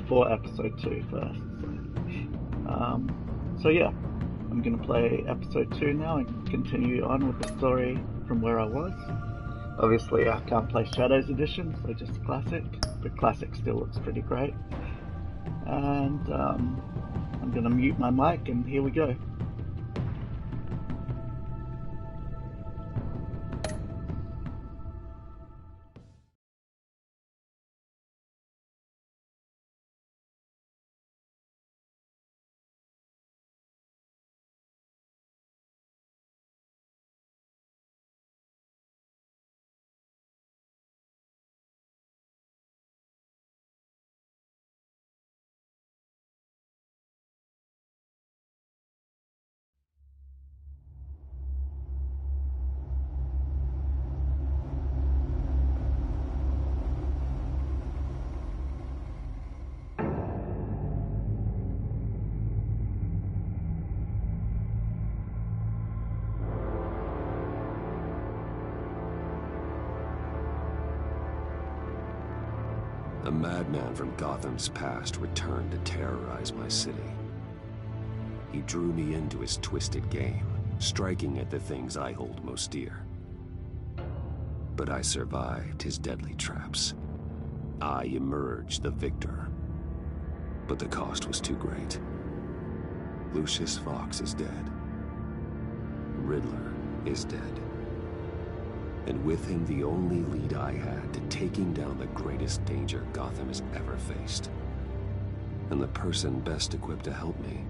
before episode 2 first. So yeah, I'm going to play episode 2 now and continue on with the story from where I was. Obviously I can't play Shadows Edition, so just Classic, but Classic still looks pretty great. And I'm going to mute my mic and here we go. A madman from Gotham's past returned to terrorize my city. He drew me into his twisted game, striking at the things I hold most dear. But I survived his deadly traps. I emerged the victor. But the cost was too great. Lucius Fox is dead. Riddler is dead. And with him the only lead I had to taking down the greatest danger Gotham has ever faced. And the person best equipped to help me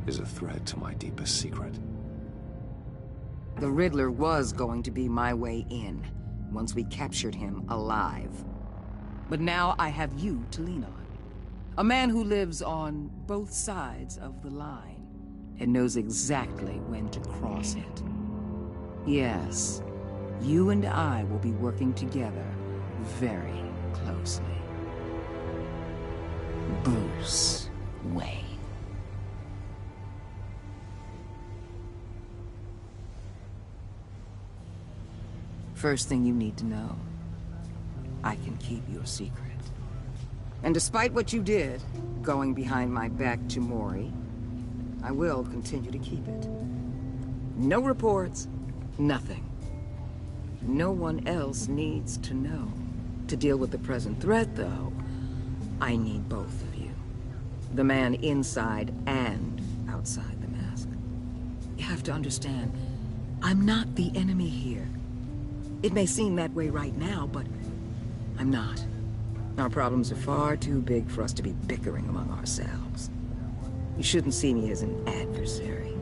is a threat to my deepest secret. The Riddler was going to be my way in, once we captured him alive. But now I have you to lean on. A man who lives on both sides of the line, and knows exactly when to cross it. Yes, you and I will be working together very closely. Bruce Wayne. First thing you need to know, I can keep your secret. And despite what you did, going behind my back to Mori, I will continue to keep it. No reports, nothing. No one else needs to know. To deal with the present threat, though, I need both of you. The man inside and outside the mask. You have to understand, I'm not the enemy here. It may seem that way right now, but I'm not. Our problems are far too big for us to be bickering among ourselves. You shouldn't see me as an adversary.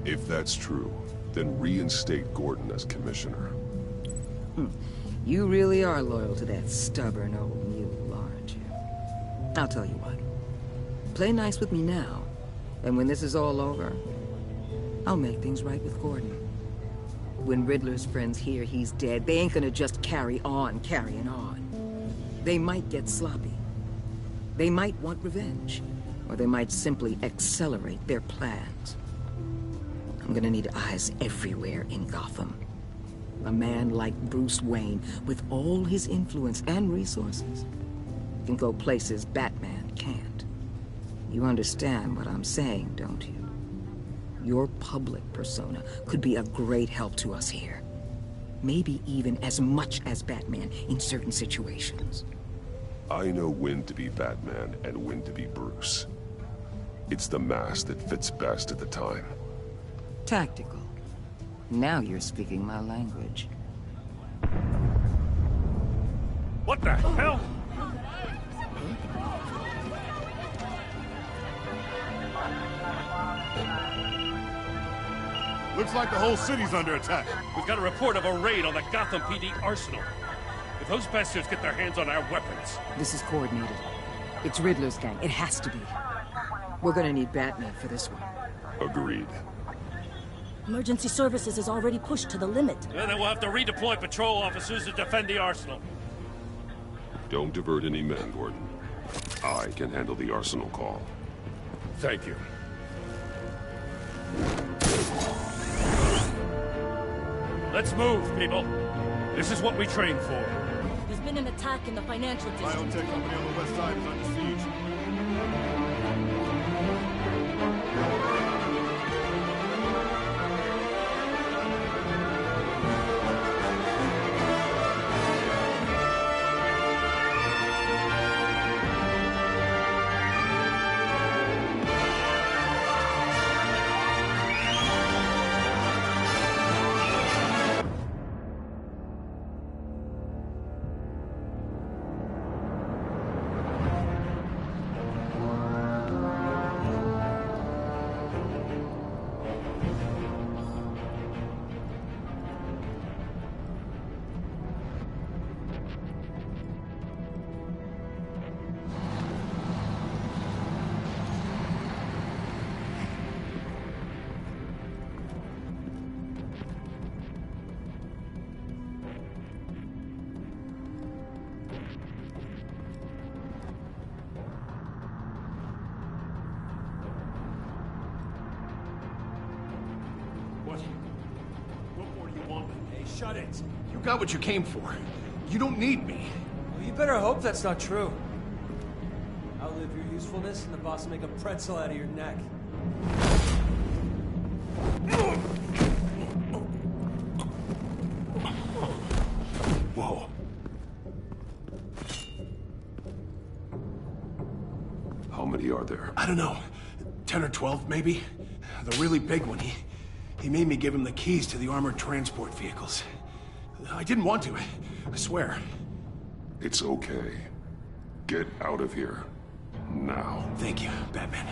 If that's true, then reinstate Gordon as commissioner. You really are loyal to that stubborn old mule, aren't you? I'll tell you what. Play nice with me now, and when this is all over, I'll make things right with Gordon. When Riddler's friends hear he's dead, they ain't gonna just carry on carrying on. They might get sloppy. They might want revenge, or they might simply accelerate their plans. I'm gonna need eyes everywhere in Gotham. A man like Bruce Wayne, with all his influence and resources, can go places Batman can't. You understand what I'm saying, don't you? Your public persona could be a great help to us here. Maybe even as much as Batman in certain situations. I know when to be Batman and when to be Bruce. It's the mask that fits best at the time. Tactical. Now you're speaking my language. What the hell? Looks like the whole city's under attack. We've got a report of a raid on the Gotham PD arsenal. If those bastards get their hands on our weapons... This is coordinated. It's Riddler's gang. It has to be. We're gonna need Batman for this one. Agreed. Emergency services is already pushed to the limit. Then we'll have to redeploy patrol officers to defend the arsenal. Don't divert any men, Gordon. I can handle the arsenal call. Thank you. Let's move, people. This is what we trained for. There's been an attack in the financial district. Biotech company on the west side is under shut it. You got what you came for. You don't need me. Well, you better hope that's not true. Outlive your usefulness, and the boss will make a pretzel out of your neck. Whoa. How many are there? I don't know. 10 or 12, maybe? The really big one, he made me give him the keys to the armored transport vehicles. I didn't want to, I swear. It's okay. Get out of here. Now. Thank you, Batman.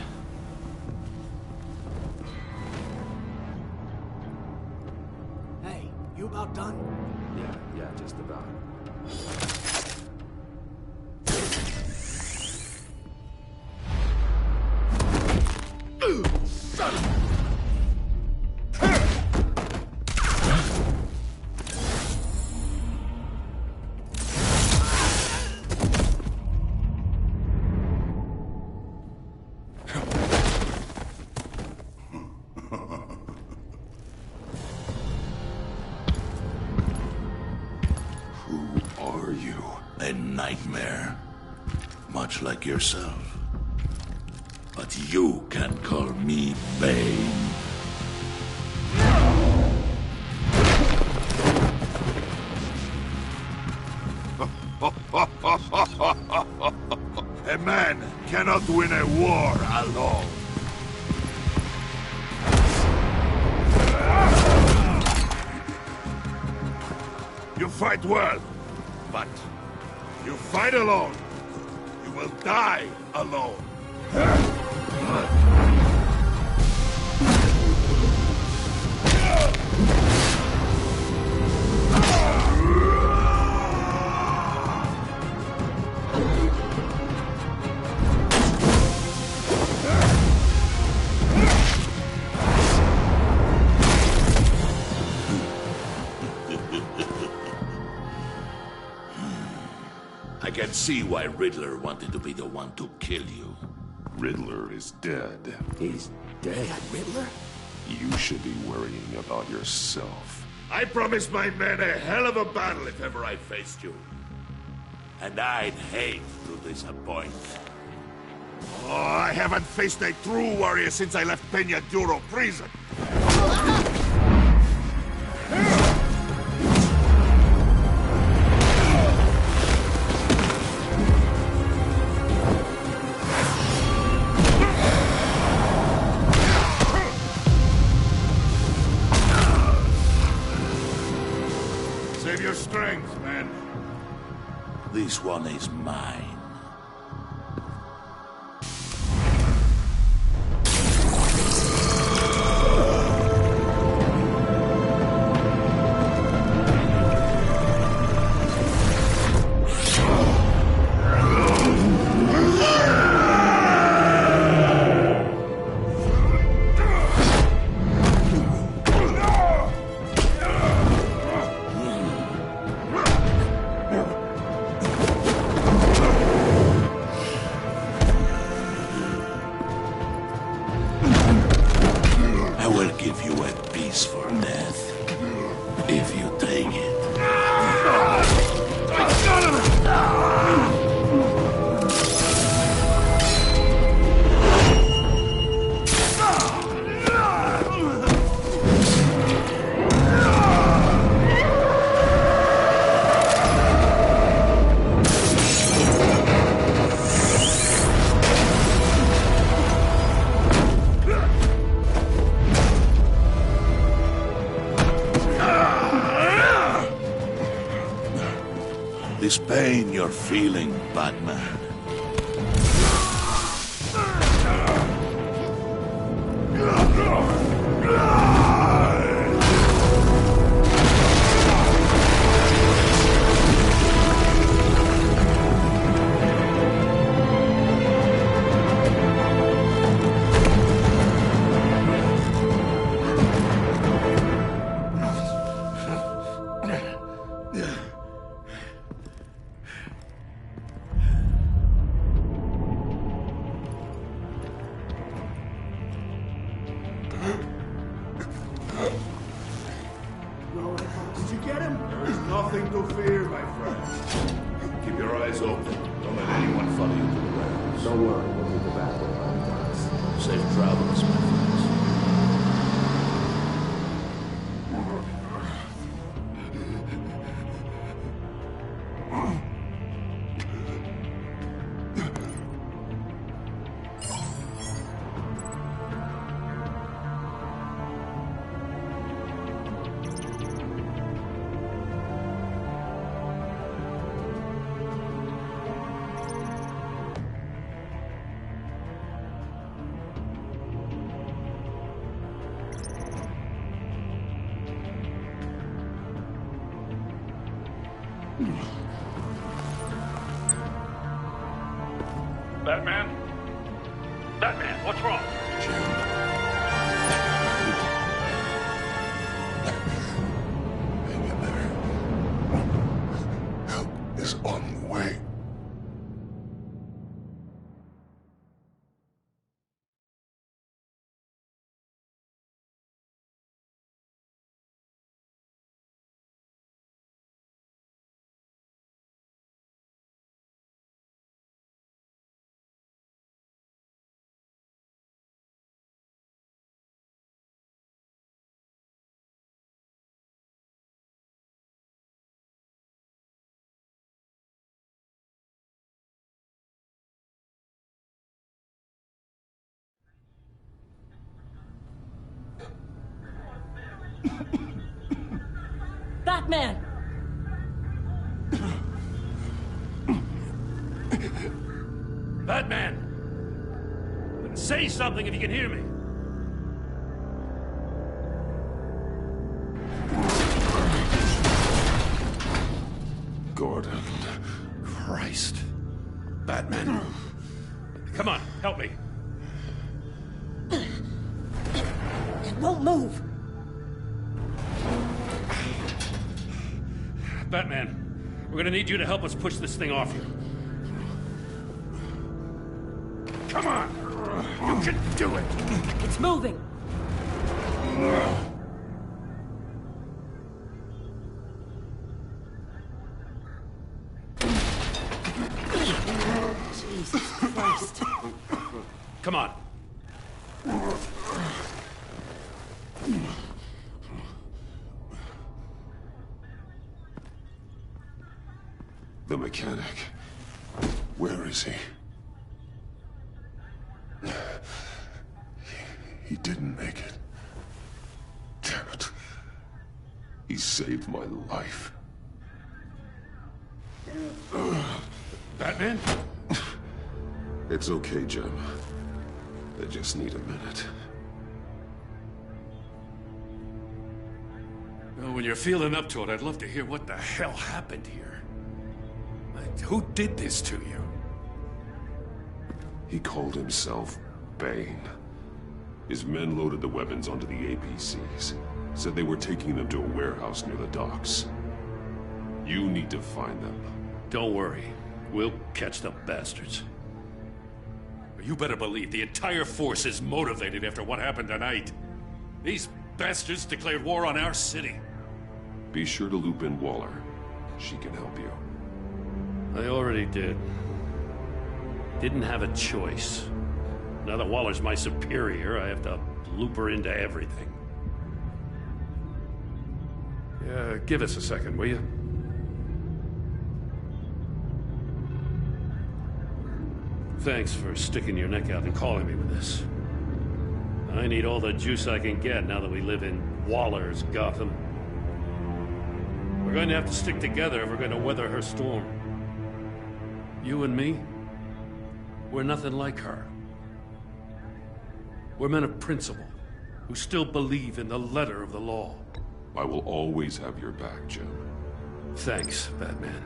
Hey, you about done? Yeah, just about. Son of a... A nightmare, much like yourself. But you can call me Bane. A man cannot win a war alone. You fight well, but you fight alone, you will die alone. I can see why Riddler wanted to be the one to kill you. Riddler is dead. He's dead. Riddler? You should be worrying about yourself. I promised my men a hell of a battle if ever I faced you. And I'd hate to disappoint. Oh, I haven't faced a true warrior since I left Peña Duro prison. Save your strength, man. This one is mine. This pain you're feeling, Batman. Don't worry, we'll meet the back way by the docks. Safe travels, my friends. Batman? Batman, what's wrong? Hang in there. Help is on the way. Batman! Batman! Say something if you can hear me. Gordon. Christ. Batman. Come on, help me. It won't move! Batman, we're gonna need you to help us push this thing off you. Come on! You can do it! It's moving! Jesus Christ. Come on. The mechanic. Where is he? He didn't make it. Damn it. He saved my life. Batman? It's okay, Jim. I just need a minute. Well, when you're feeling up to it, I'd love to hear what the hell happened here. Who did this to you? He called himself Bane. His men loaded the weapons onto the APCs. Said they were taking them to a warehouse near the docks. You need to find them. Don't worry. We'll catch the bastards. You better believe the entire force is motivated after what happened tonight. These bastards declared war on our city. Be sure to loop in Waller. She can help you. I already did. Didn't have a choice. Now that Waller's my superior, I have to loop her into everything. Yeah, give us a second, will you? Thanks for sticking your neck out and calling me with this. I need all the juice I can get now that we live in Waller's Gotham. We're going to have to stick together if we're going to weather her storm. You and me, we're nothing like her. We're men of principle, who still believe in the letter of the law. I will always have your back, Jim. Thanks, Batman.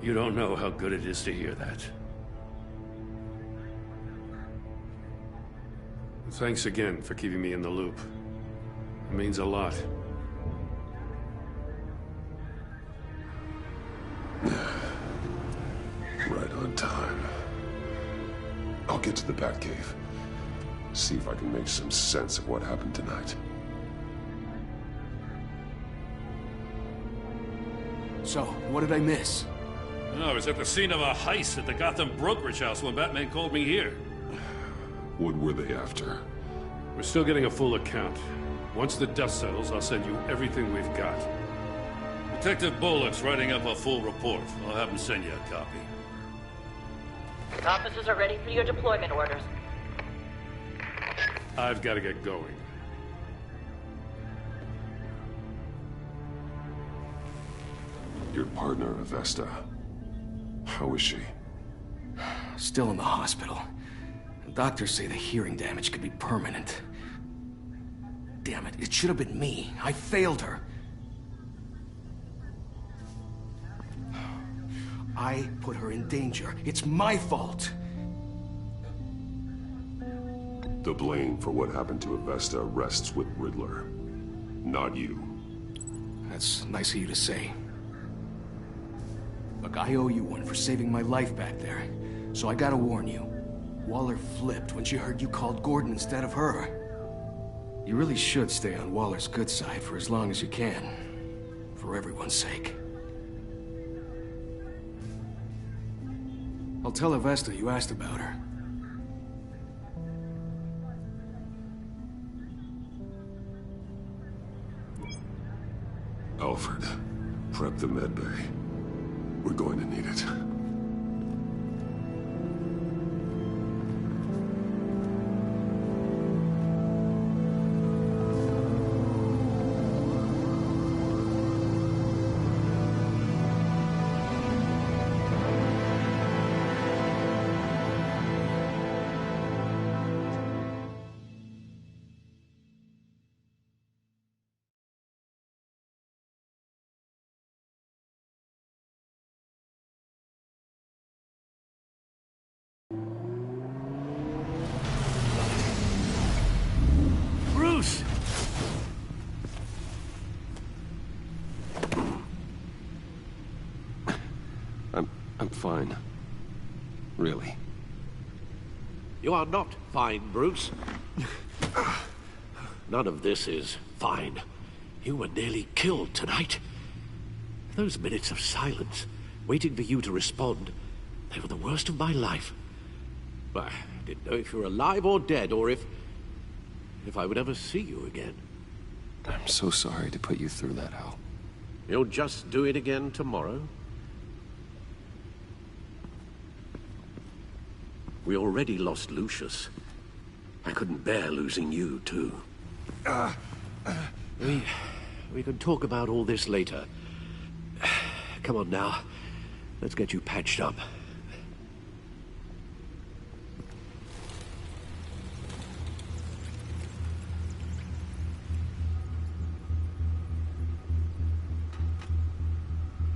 You don't know how good it is to hear that. Thanks again for keeping me in the loop. It means a lot. Right on time. I'll get to the Batcave. See if I can make some sense of what happened tonight. So, what did I miss? I was at the scene of a heist at the Gotham brokerage house when Batman called me here. What were they after? We're still getting a full account. Once the dust settles, I'll send you everything we've got. Detective Bullock's writing up a full report. I'll have him send you a copy. Officers are ready for your deployment orders. I've got to get going. Your partner, Avesta. How is she? Still in the hospital. The doctors say the hearing damage could be permanent. Damn it, it should have been me. I failed her. I put her in danger. It's my fault. The blame for what happened to Avesta rests with Riddler, not you. That's nice of you to say. Look, I owe you one for saving my life back there. So I gotta warn you. Waller flipped when she heard you called Gordon instead of her. You really should stay on Waller's good side for as long as you can. For everyone's sake. I'll tell Avesta you asked about her. Alfred, prep the medbay. We're going to need it. Bruce! I'm fine. Really. You are not fine, Bruce. None of this is fine. You were nearly killed tonight. Those minutes of silence, waiting for you to respond, they were the worst of my life. I didn't know if you were alive or dead, or if I would ever see you again. I'm so sorry to put you through that, Al. You'll just do it again tomorrow? We already lost Lucius. I couldn't bear losing you, too. We can talk about all this later. Come on now. Let's get you patched up.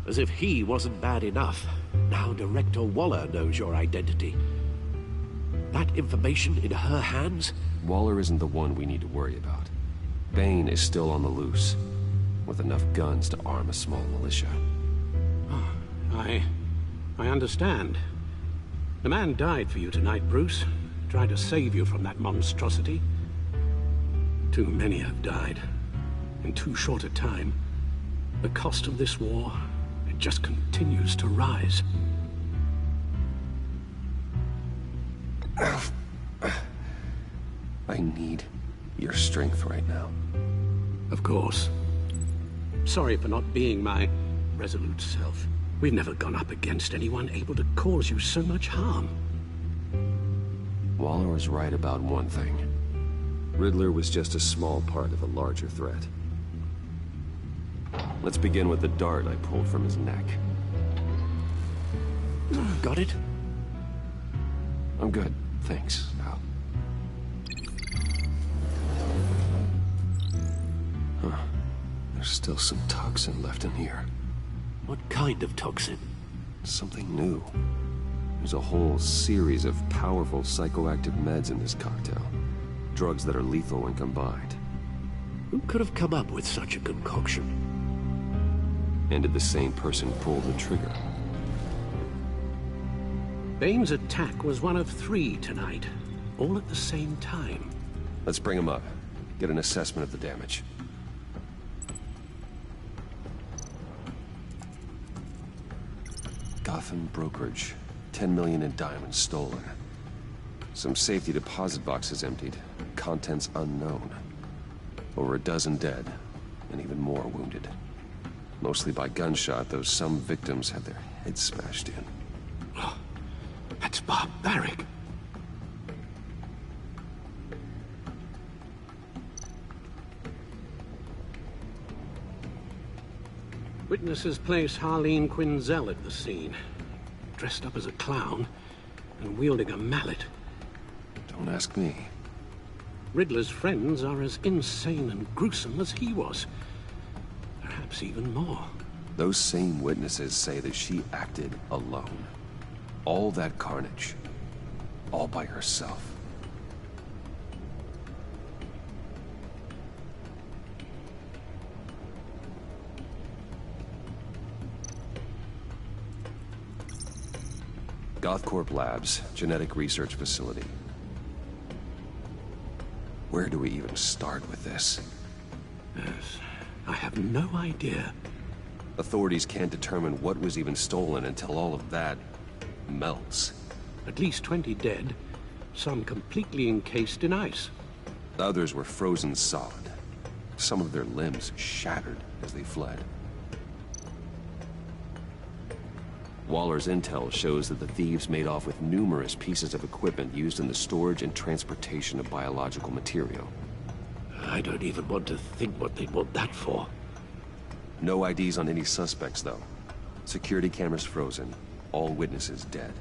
As if he wasn't bad enough, now Director Waller knows your identity. That information in her hands? Waller isn't the one we need to worry about. Bane is still on the loose, with enough guns to arm a small militia. Oh, I understand. The man died for you tonight, Bruce. Tried to save you from that monstrosity. Too many have died. In too short a time. The cost of this war, it just continues to rise. I need your strength right now. Of course. Sorry for not being my resolute self. We've never gone up against anyone able to cause you so much harm. Waller was right about one thing. Riddler was just a small part of a larger threat. Let's begin with the dart I pulled from his neck. Got it? I'm good, thanks, Al. Huh. There's still some toxin left in here. What kind of toxin? Something new. There's a whole series of powerful psychoactive meds in this cocktail. Drugs that are lethal when combined. Who could have come up with such a concoction? And did the same person pull the trigger? Bane's attack was one of 3 tonight, all at the same time. Let's bring him up. Get an assessment of the damage. Gotham brokerage. 10 million in diamonds stolen. Some safety deposit boxes emptied. Contents unknown. Over a dozen dead, and even more wounded. Mostly by gunshot, though some victims had their heads smashed in. Oh, that's barbaric. Witnesses place Harleen Quinzel at the scene, dressed up as a clown and wielding a mallet. Don't ask me. Riddler's friends are as insane and gruesome as he was. Perhaps even more. Those same witnesses say that she acted alone. All that carnage. All by herself. Gothcorp Labs, genetic research facility. Where do we even start with this? Yes, I have no idea. Authorities can't determine what was even stolen until all of that melts. At least 20 dead, some completely encased in ice. Others were frozen solid. Some of their limbs shattered as they fled. Waller's intel shows that the thieves made off with numerous pieces of equipment used in the storage and transportation of biological material. I don't even want to think what they'd want that for. No IDs on any suspects, though. Security cameras frozen. All witnesses dead.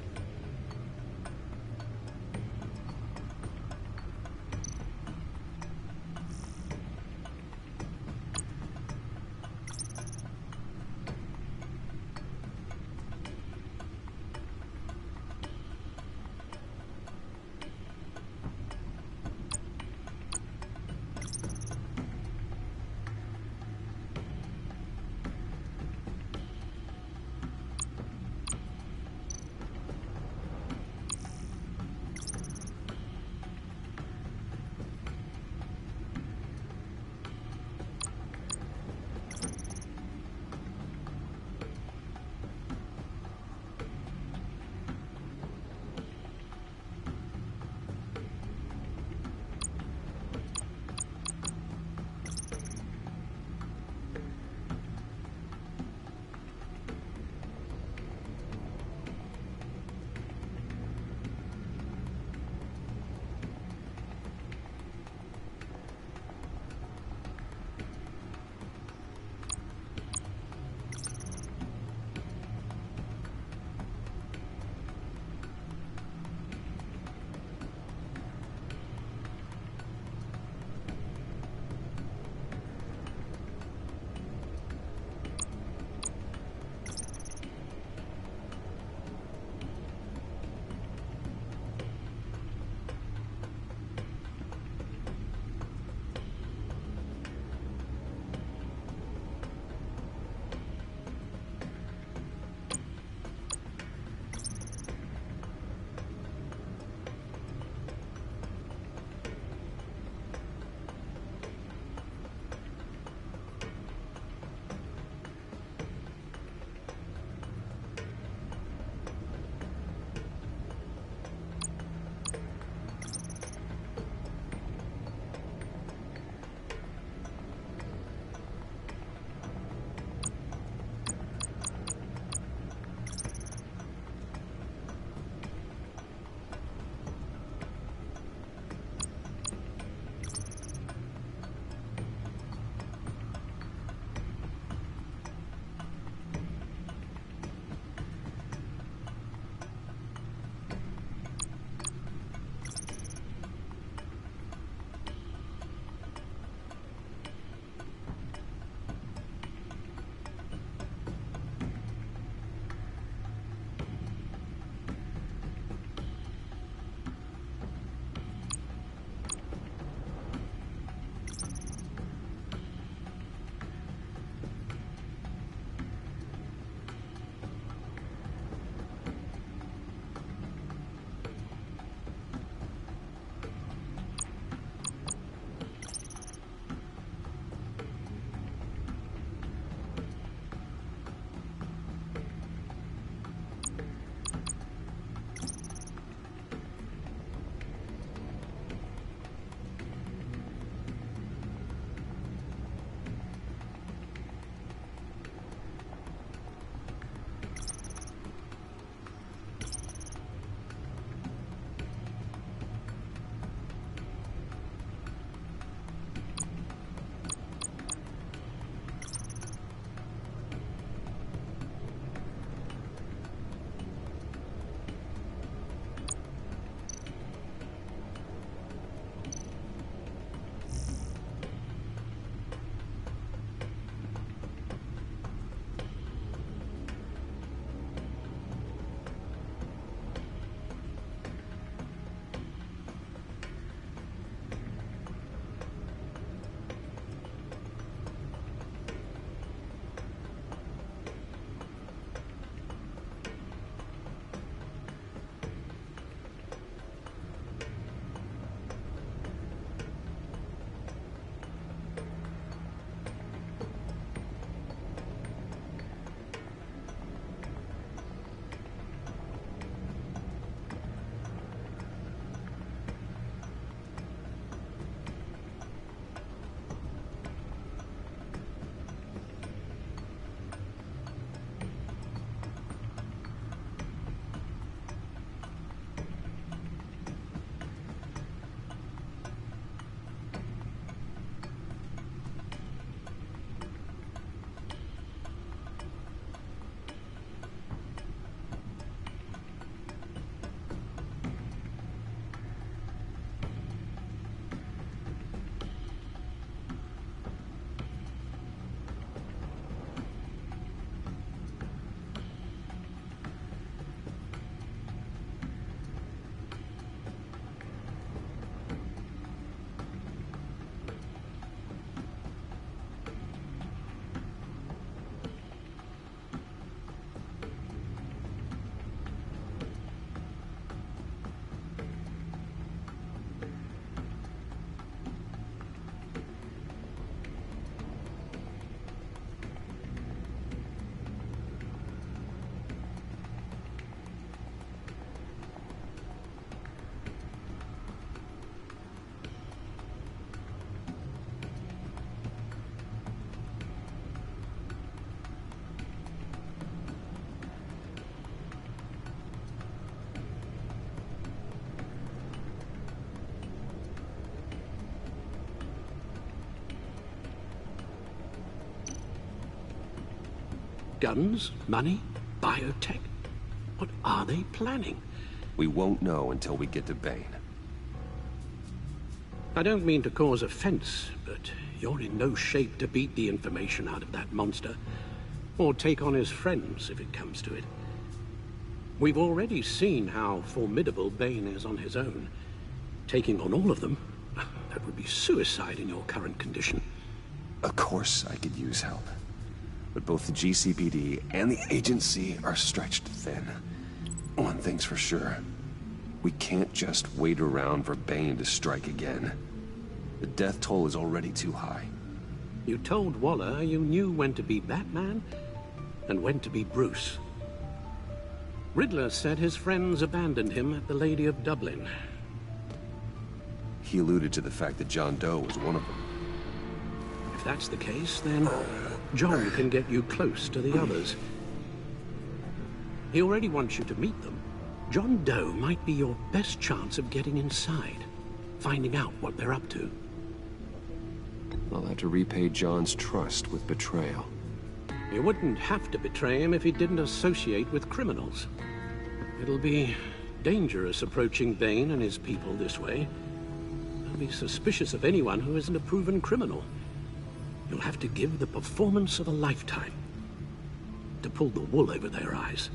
Guns? Money? Biotech? What are they planning? We won't know until we get to Bane. I don't mean to cause offense, but you're in no shape to beat the information out of that monster, or take on his friends if it comes to it. We've already seen how formidable Bane is on his own. Taking on all of them, that would be suicide in your current condition. Of course I could use help. But both the GCPD and the agency are stretched thin. One thing's for sure. We can't just wait around for Bane to strike again. The death toll is already too high. You told Waller you knew when to be Batman and when to be Bruce. Riddler said his friends abandoned him at the Lady of Dublin. He alluded to the fact that John Doe was one of them. If that's the case, then John can get you close to the others. He already wants you to meet them. John Doe might be your best chance of getting inside, finding out what they're up to. I'll have to repay John's trust with betrayal. You wouldn't have to betray him if he didn't associate with criminals. It'll be dangerous approaching Bane and his people this way. They'll be suspicious of anyone who isn't a proven criminal. You'll have to give the performance of a lifetime to pull the wool over their eyes.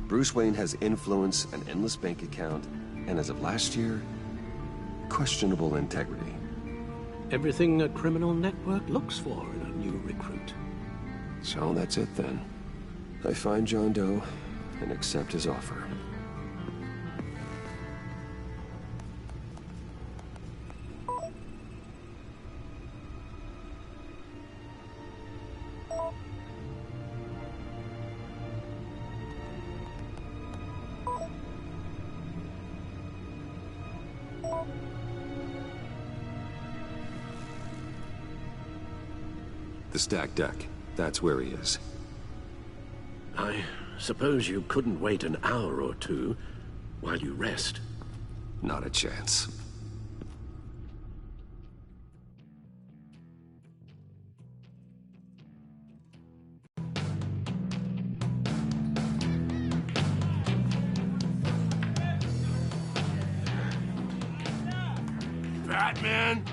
Bruce Wayne has influence, an endless bank account, and as of last year, questionable integrity. Everything a criminal network looks for in a new recruit. So that's it then. I find John Doe and accept his offer. The stacked deck. That's where he is. I suppose you couldn't wait an hour or two while you rest. Not a chance. Batman?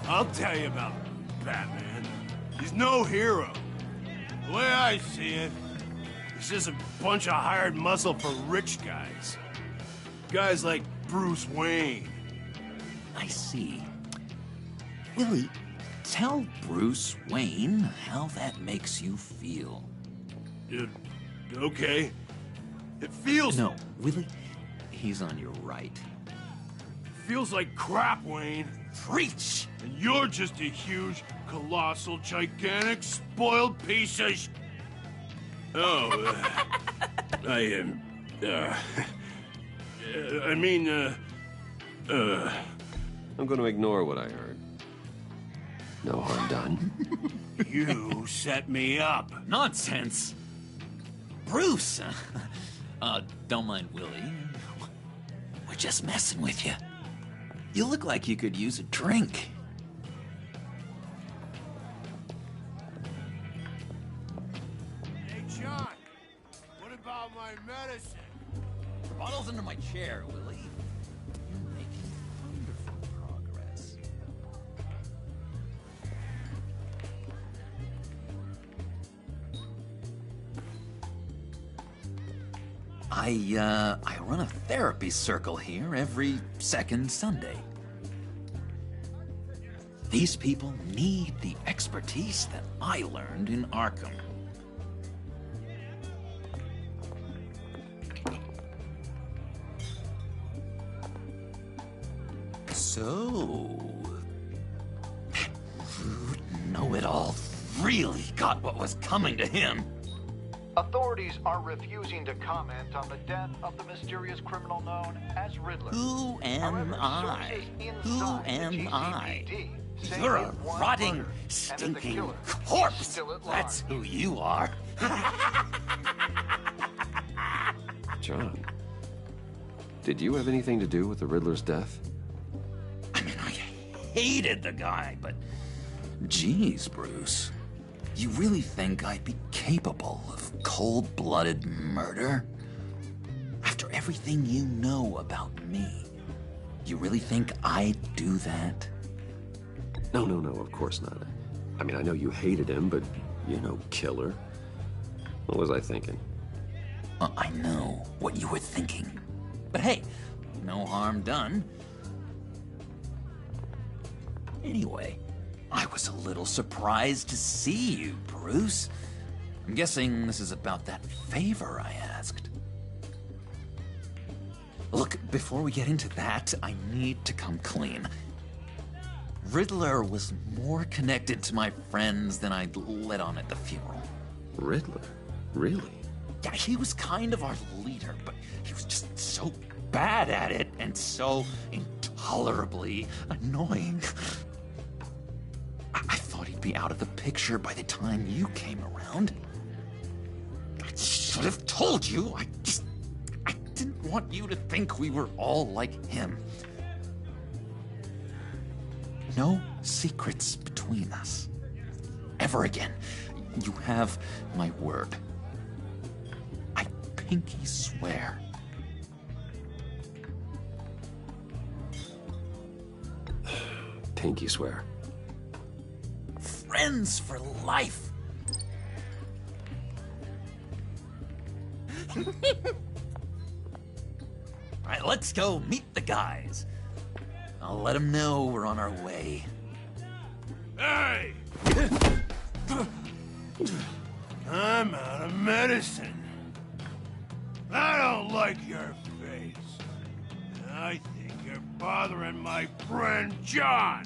I'll tell you about Batman. He's no hero. The way I see it, he's just a bunch of hired muscle for rich guys. Guys like Bruce Wayne. I see. Willie, tell Bruce Wayne how that makes you feel. Okay. It feels... No, Willie, he's on your right. Feels like crap, Wayne. Preach! And you're just a huge, colossal, gigantic, spoiled piece of sh... Oh, I'm gonna ignore what I heard. No harm done. You set me up. Nonsense! Bruce! Don't mind Willie. We're just messing with you. You look like you could use a drink. Hey, John. What about my medicine? Bottle's under my chair, Willie. You're making wonderful progress. I run a therapy circle here every second Sunday. These people need the expertise that I learned in Arkham. So, that rude know-it-all really got what was coming to him. Authorities are refusing to comment on the death of the mysterious criminal known as Riddler. Who am I? Who am I? You're a rotting, stinking corpse! That's who you are! John, did you have anything to do with the Riddler's death? I mean, I hated the guy, but Jeez, Bruce. You really think I'd be capable of cold-blooded murder? After everything you know about me, you really think I'd do that? No, of course not. I mean, I know you hated him, but you're no killer. What was I thinking? I know what you were thinking. But hey, no harm done. Anyway, I was a little surprised to see you, Bruce. I'm guessing this is about that favor I asked. Look, before we get into that, I need to come clean. Riddler was more connected to my friends than I'd let on at the funeral. Riddler? Really? Yeah, he was kind of our leader, but he was just so bad at it and so intolerably annoying. I thought he'd be out of the picture by the time you came around. I should have told you. I didn't want you to think we were all like him. No secrets between us. Ever again. You have my word. I pinky swear. Pinky swear. Friends for life. All right, let's go meet the guys. I'll let them know we're on our way. Hey! I'm out of medicine. I don't like your face. I think you're bothering my friend John.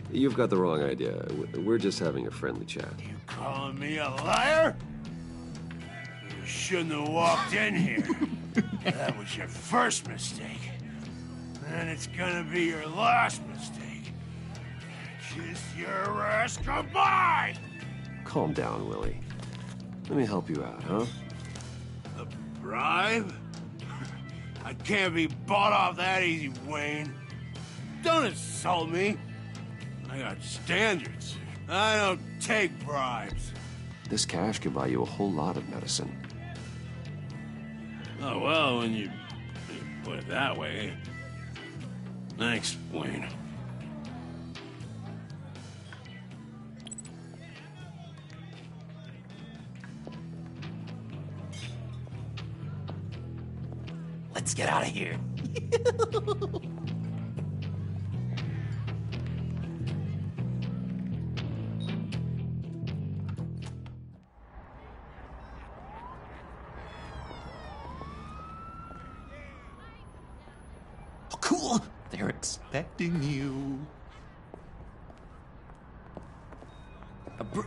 You've got the wrong idea. We're just having a friendly chat. You calling me a liar? You shouldn't have walked in here. That was your first mistake. And it's gonna be your last mistake. Kiss your ass goodbye! Calm down, Willie. Let me help you out, huh? A bribe? I can't be bought off that easy, Wayne. Don't insult me. I got standards. I don't take bribes. This cash could buy you a whole lot of medicine. Oh, well, when you put it that way. Thanks, Wayne. Let's get out of here. Oh, cool. They're expecting you.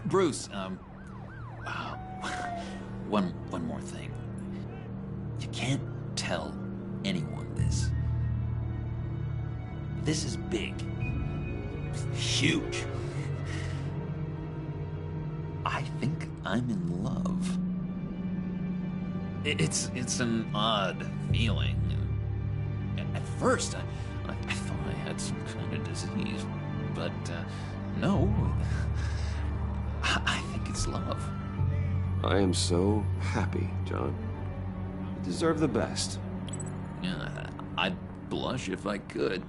Bruce, one more thing. You can't tell anyone this. This is big. Huge. I think I'm in love. It's an odd feeling. At first, I thought I had some kind of disease, but no. I think it's love. I am so happy, John. You deserve the best. Yeah, I'd blush if I could.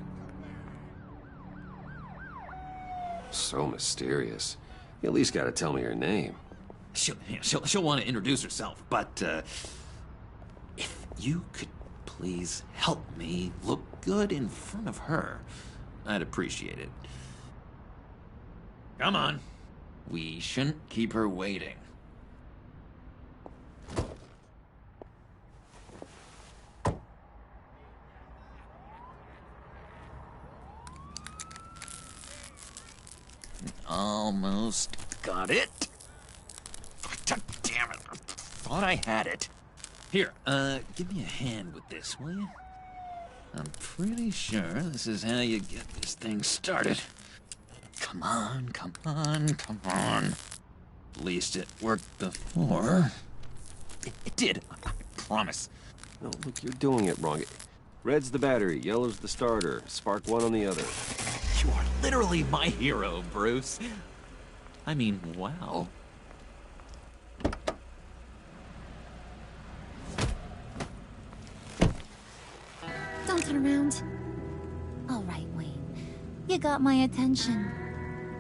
So mysterious. You at least gotta tell me her name. She'll want to introduce herself, but if you could please help me look good in front of her, I'd appreciate it. Come on. We shouldn't keep her waiting. Almost got it. God damn it. I thought I had it. Here, give me a hand with this, will you? I'm pretty sure this is how you get this thing started. Come on, come on, come on. At least it worked before. It did, I promise. No, look, you're doing it wrong. Red's the battery, yellow's the starter. Spark one on the other. You are literally my hero, Bruce. I mean, wow. Don't turn around. All right, Wayne. You got my attention.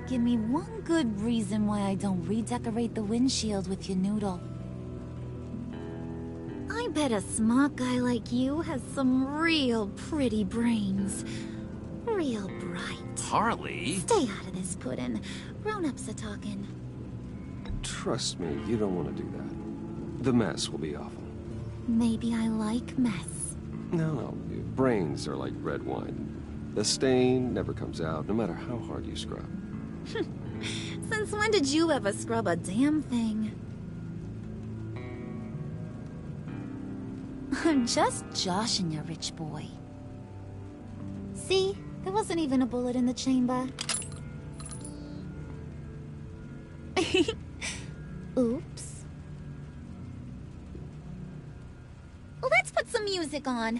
Give me one good reason why I don't redecorate the windshield with your noodle. I bet a smart guy like you has some real pretty brains. Real bright. Harley? Stay out of this, Puddin'. Grown-ups are talking. Trust me, you don't want to do that. The mess will be awful. Maybe I like mess. No, brains are like red wine. The stain never comes out, no matter how hard you scrub. Since when did you ever scrub a damn thing? I'm just joshing you, rich boy. See? There wasn't even a bullet in the chamber. Oops. Let's put some music on.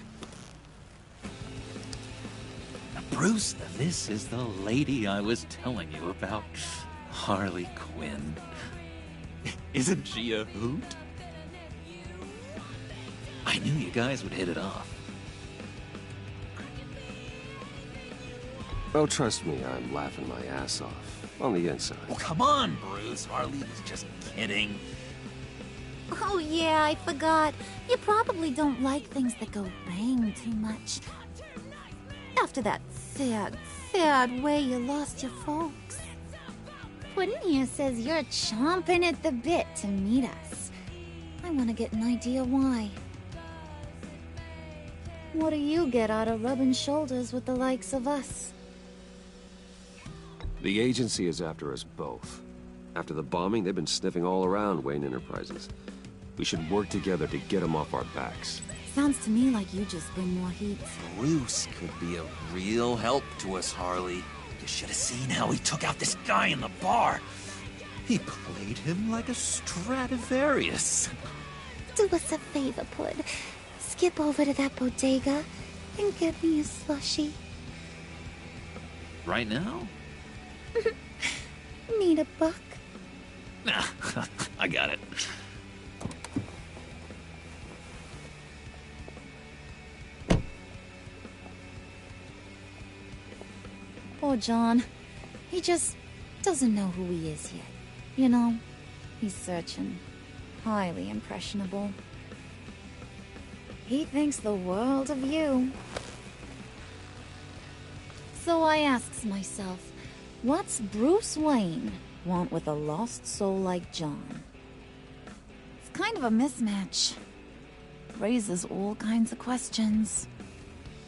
Bruce, this is the lady I was telling you about. Harley Quinn. Isn't she a hoot? I knew you guys would hit it off. Oh, trust me, I'm laughing my ass off. On the inside. Oh, come on, Bruce. Harley was just kidding. Oh yeah, I forgot. You probably don't like things that go bang too much. After that sad, sad way you lost your folks. Puddin' here says you're chomping at the bit to meet us. I want to get an idea why. What do you get out of rubbing shoulders with the likes of us? The agency is after us both. After the bombing, they've been sniffing all around Wayne Enterprises. We should work together to get them off our backs. Sounds to me like you just bring more heat. Bruce could be a real help to us, Harley. You should have seen how he took out this guy in the bar. He played him like a Stradivarius. Do us a favor, Pud. Skip over to that bodega and get me a slushie. Right now? Need a buck? Nah, I got it. Poor John. He just doesn't know who he is yet. You know, he's searching. Highly impressionable. He thinks the world of you. So I asks myself, what's Bruce Wayne want with a lost soul like John? It's kind of a mismatch. Raises all kinds of questions.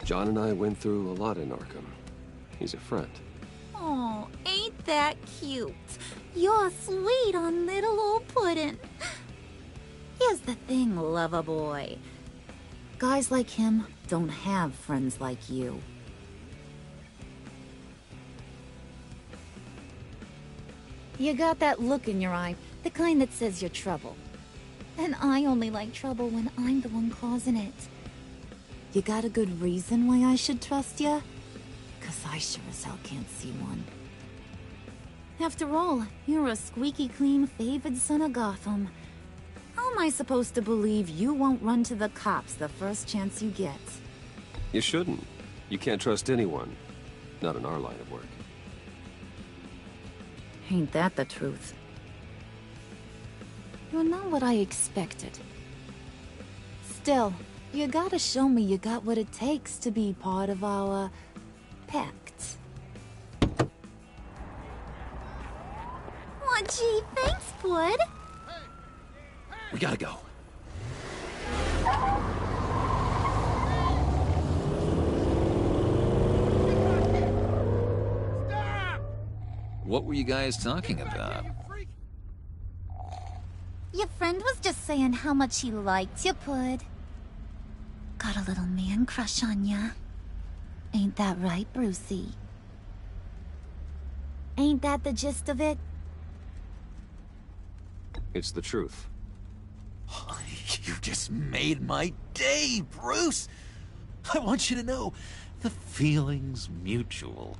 John and I went through a lot in Arkham. He's a friend. Oh, ain't that cute? You're sweet on little old Puddin'. Here's the thing, lover boy. Guys like him don't have friends like you. You got that look in your eye, the kind that says you're trouble. And I only like trouble when I'm the one causing it. You got a good reason why I should trust you? 'Cause I sure as hell can't see one. After all, you're a squeaky clean favored son of Gotham. How am I supposed to believe you won't run to the cops the first chance you get? You shouldn't. You can't trust anyone. Not in our line of work. Ain't that the truth? You're not what I expected. Still, you gotta show me you got what it takes to be part of our pact. Oh, gee, thanks, Bud. We gotta go. What were you guys talking about? Your friend was just saying how much he liked you, Pud. Got a little man crush on ya. Ain't that right, Brucey? Ain't that the gist of it? It's the truth. You just made my day, Bruce! I want you to know, the feeling's mutual.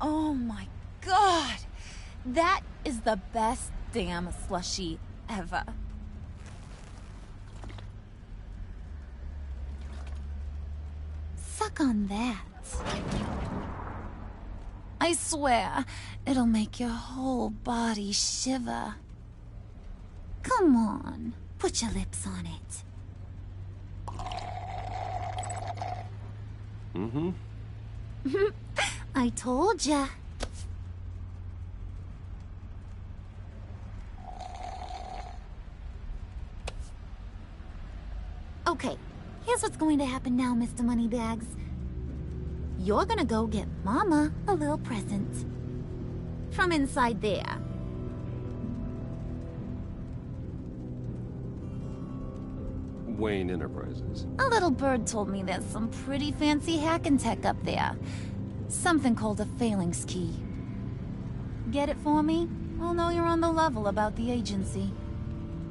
Oh my god! That is the best damn slushie ever. Suck on that. I swear, it'll make your whole body shiver. Come on, put your lips on it. Mm-hmm. I told ya. Okay, here's what's going to happen now, Mr. Moneybags. You're gonna go get Mama a little present. From inside there. Wayne Enterprises. A little bird told me there's some pretty fancy hacking tech up there. Something called a phalanx key. Get it for me? I'll know you're on the level about the agency.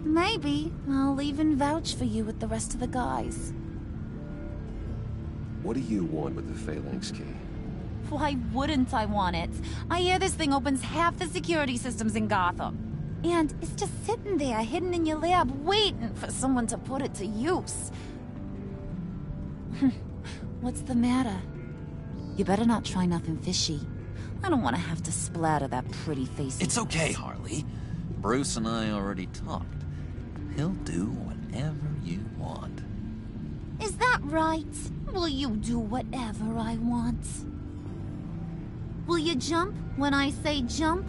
Maybe I'll even vouch for you with the rest of the guys. What do you want with the phalanx key? Why wouldn't I want it? I hear this thing opens half the security systems in Gotham. And it's just sitting there, hidden in your lab, waiting for someone to put it to use. What's the matter? You better not try nothing fishy. I don't want to have to splatter that pretty face. It's okay, Harley. Bruce and I already talked. He'll do whatever you want. Is that right? Will you do whatever I want? Will you jump when I say jump?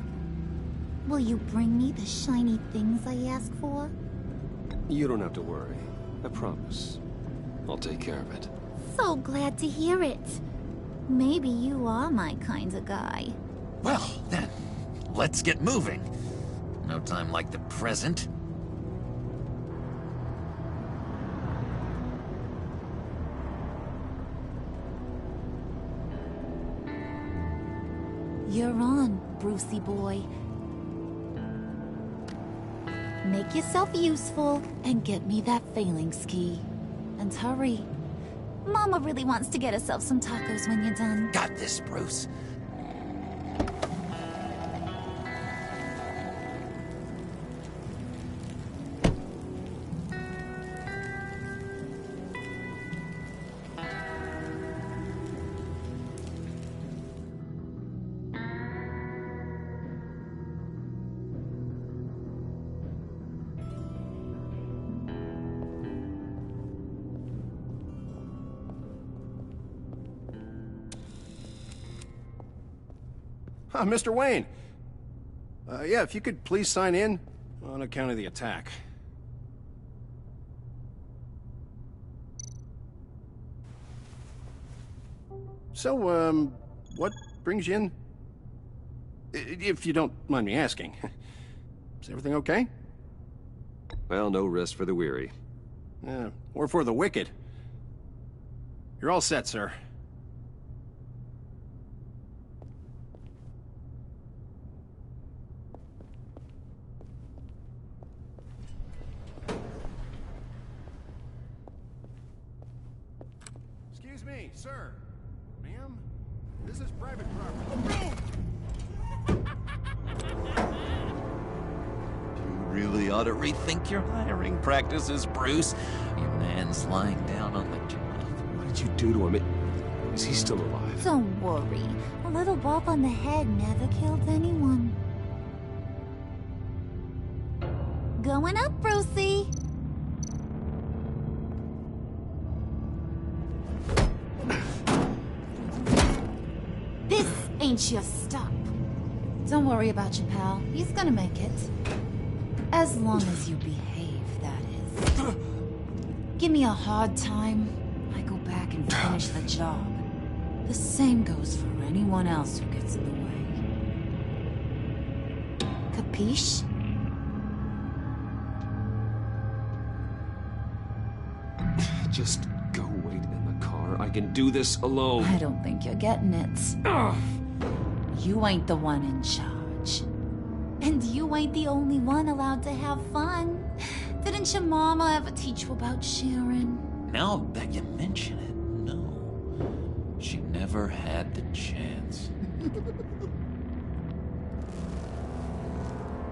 Will you bring me the shiny things I ask for? You don't have to worry. I promise. I'll take care of it. So glad to hear it. Maybe you are my kind of guy. Well, then, let's get moving. No time like the present. You're on, Brucey boy. Make yourself useful and get me that phalanx key. And hurry. Mama really wants to get herself some tacos when you're done. Got this, Bruce. Mr. Wayne. Yeah, if you could please sign in on account of the attack. So, what brings you in? If you don't mind me asking. Is everything okay? Well, no rest for the weary. Or for the wicked. You're all set, sir. Excuse me, sir. Ma'am? This is private property. You really ought to rethink your hiring practices, Bruce. Your man's lying down on the job. What did you do to him? Is he still alive? Don't worry. A little bump on the head never killed anyone. Going up, Brucey. This ain't your stop. Don't worry about your pal. He's gonna make it. As long as you behave, that is. Give me a hard time, I go back and finish the job. The same goes for anyone else who gets in the way. Capiche? Just go wait in the car. power. I can do this alone. I don't think you're getting it. Ugh. You ain't the one in charge. And you ain't the only one allowed to have fun. Didn't your mama ever teach you about sharing? Now that you mention it, no. She never had the chance.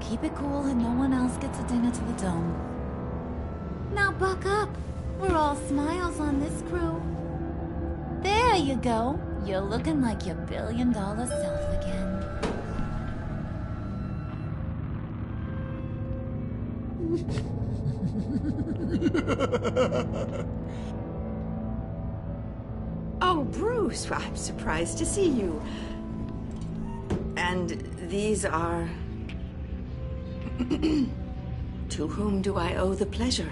Keep it cool and no one else gets a dinner to the dome. Now buck up. We're all smiles on this crew. There you go. You're looking like your billion-dollar self again. Oh, Bruce, I'm surprised to see you. And these are... To whom do I owe the pleasure?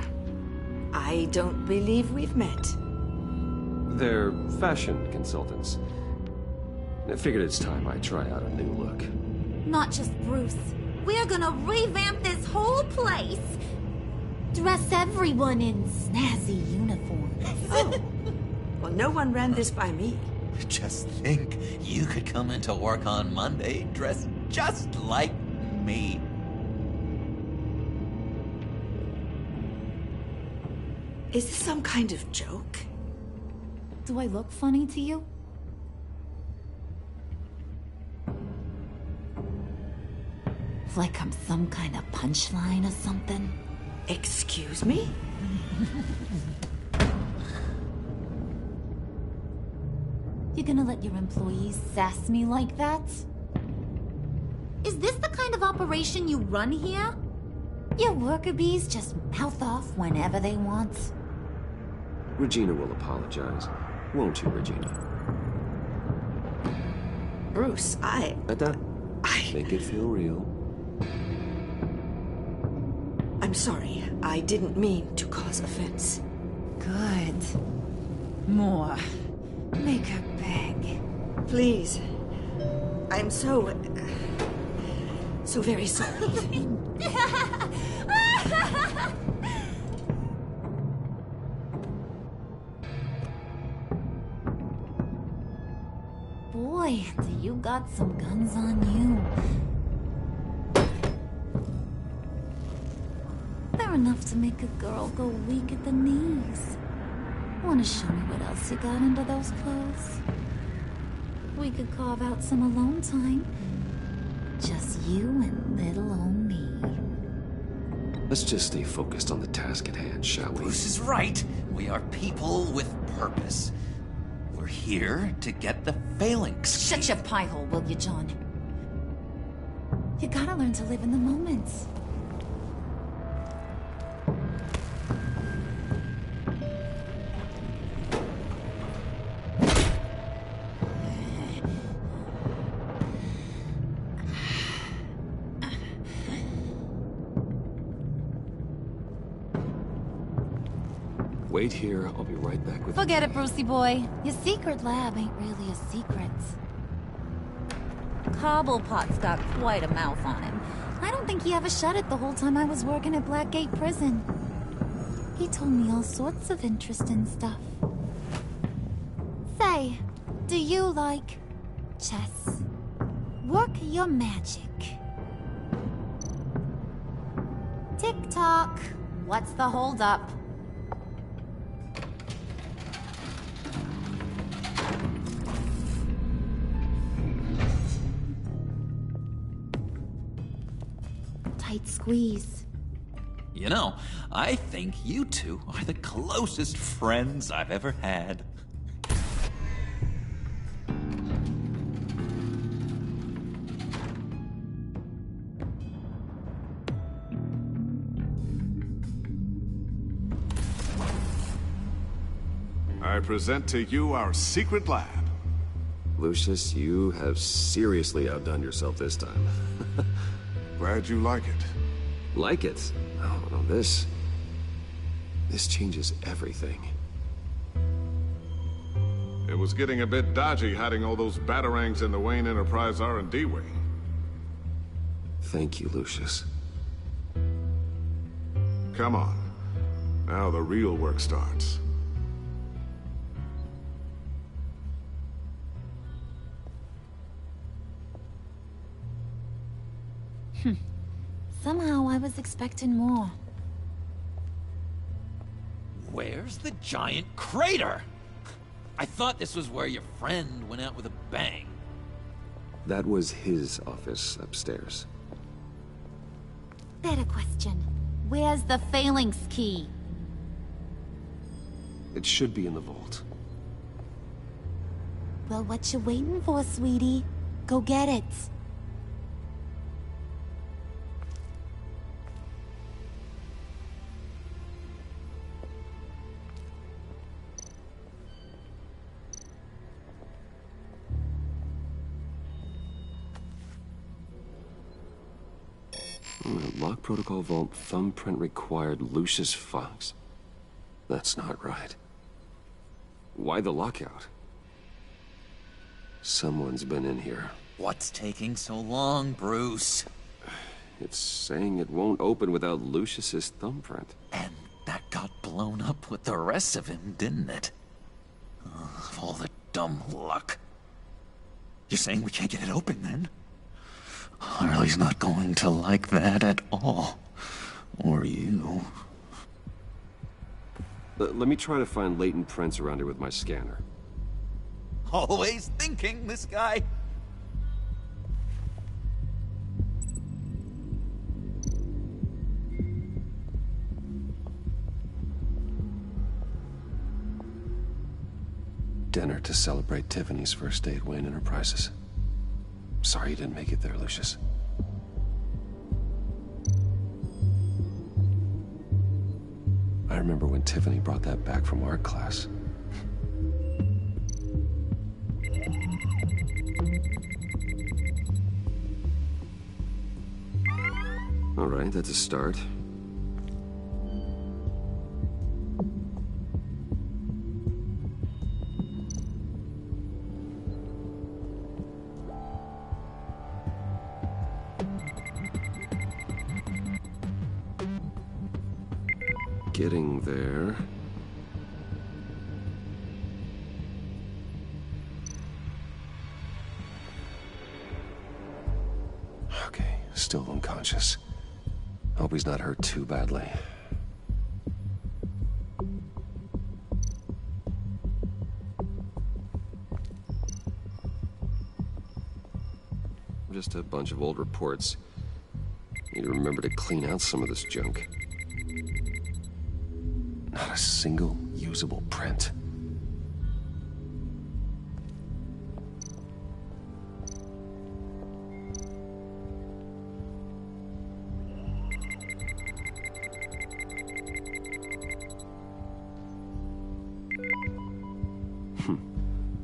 I don't believe we've met. They're fashion consultants. I figured it's time I try out a new look. Not just Bruce. We're gonna revamp this whole place. Dress everyone in snazzy uniforms. Oh. Well, no one ran this by me. Just think, you could come into work on Monday dressed just like me. Is this some kind of joke? Do I look funny to you? Like I'm some kind of punchline or something? Excuse me? You gonna let your employees sass me like that? Is this the kind of operation you run here? Your worker bees just mouth off whenever they want. Regina will apologize. Won't you, Regina? Bruce, Etta, make it feel real. I'm sorry. I didn't mean to cause offense. Good. More. Make her beg. Please. I'm so very sorry. Boy, do you got some guns on you. They're enough to make a girl go weak at the knees. Wanna show me what else you got under those clothes? We could carve out some alone time. Just you and little old me. Let's just stay focused on the task at hand, shall we? Bruce is right. We are people with purpose. We're here to get the phalanx. Shut your pie hole, will you, John? You gotta learn to live in the moment. Wait here, I'll be right back with Forget it, Brucey boy. Your secret lab ain't really a secret. Cobblepot's got quite a mouth on him. I don't think he ever shut it the whole time I was working at Blackgate Prison. He told me all sorts of interesting stuff. Say, do you like chess? Work your magic. Tick-tock. What's the holdup? Tight squeeze. You know, I think you two are the closest friends I've ever had. I present to you our secret lab. Lucius, you have seriously outdone yourself this time. Glad you like it. Like it? Oh, no, this changes everything. It was getting a bit dodgy hiding all those batarangs in the Wayne Enterprise R&D wing. Thank you, Lucius. Come on. Now the real work starts. Somehow I was expecting more. Where's the giant crater? I thought this was where your friend went out with a bang. That was his office upstairs. Better question. Where's the phalanx key? It should be in the vault. Well, what you waiting for, sweetie? Go get it. Lock protocol vault thumbprint required Lucius Fox. That's not right. Why the lockout? Someone's been in here. What's taking so long, Bruce? It's saying it won't open without Lucius's thumbprint. And that got blown up with the rest of him, didn't it? All the dumb luck. You're saying we can't get it open, then? Harley's not going to like that at all. Or you. Let me try to find latent prints around here with my scanner. Always thinking, this guy. Dinner to celebrate Tiffany's first day at Wayne Enterprises. Sorry you didn't make it there, Lucius. I remember when Tiffany brought that back from art class. All right, that's a start. Getting there. Okay, still unconscious. Hope he's not hurt too badly. Just a bunch of old reports. Need to remember to clean out some of this junk. Not a single usable print.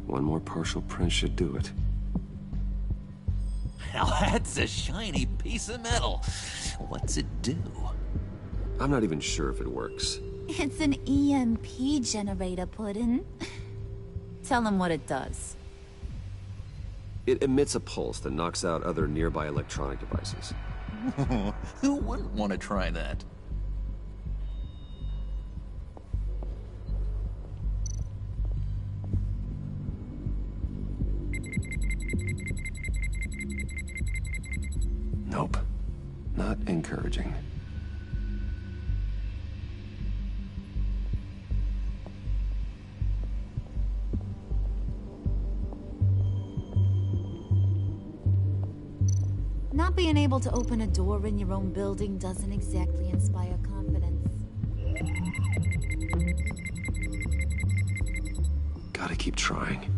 One more partial print should do it. Now that's a shiny piece of metal. What's it do? I'm not even sure if it works. It's an EMP generator, Puddin'. Tell him what it does. It emits a pulse that knocks out other nearby electronic devices. Who wouldn't want to try that? Nope. Not encouraging. Not being able to open a door in your own building doesn't exactly inspire confidence. Gotta keep trying.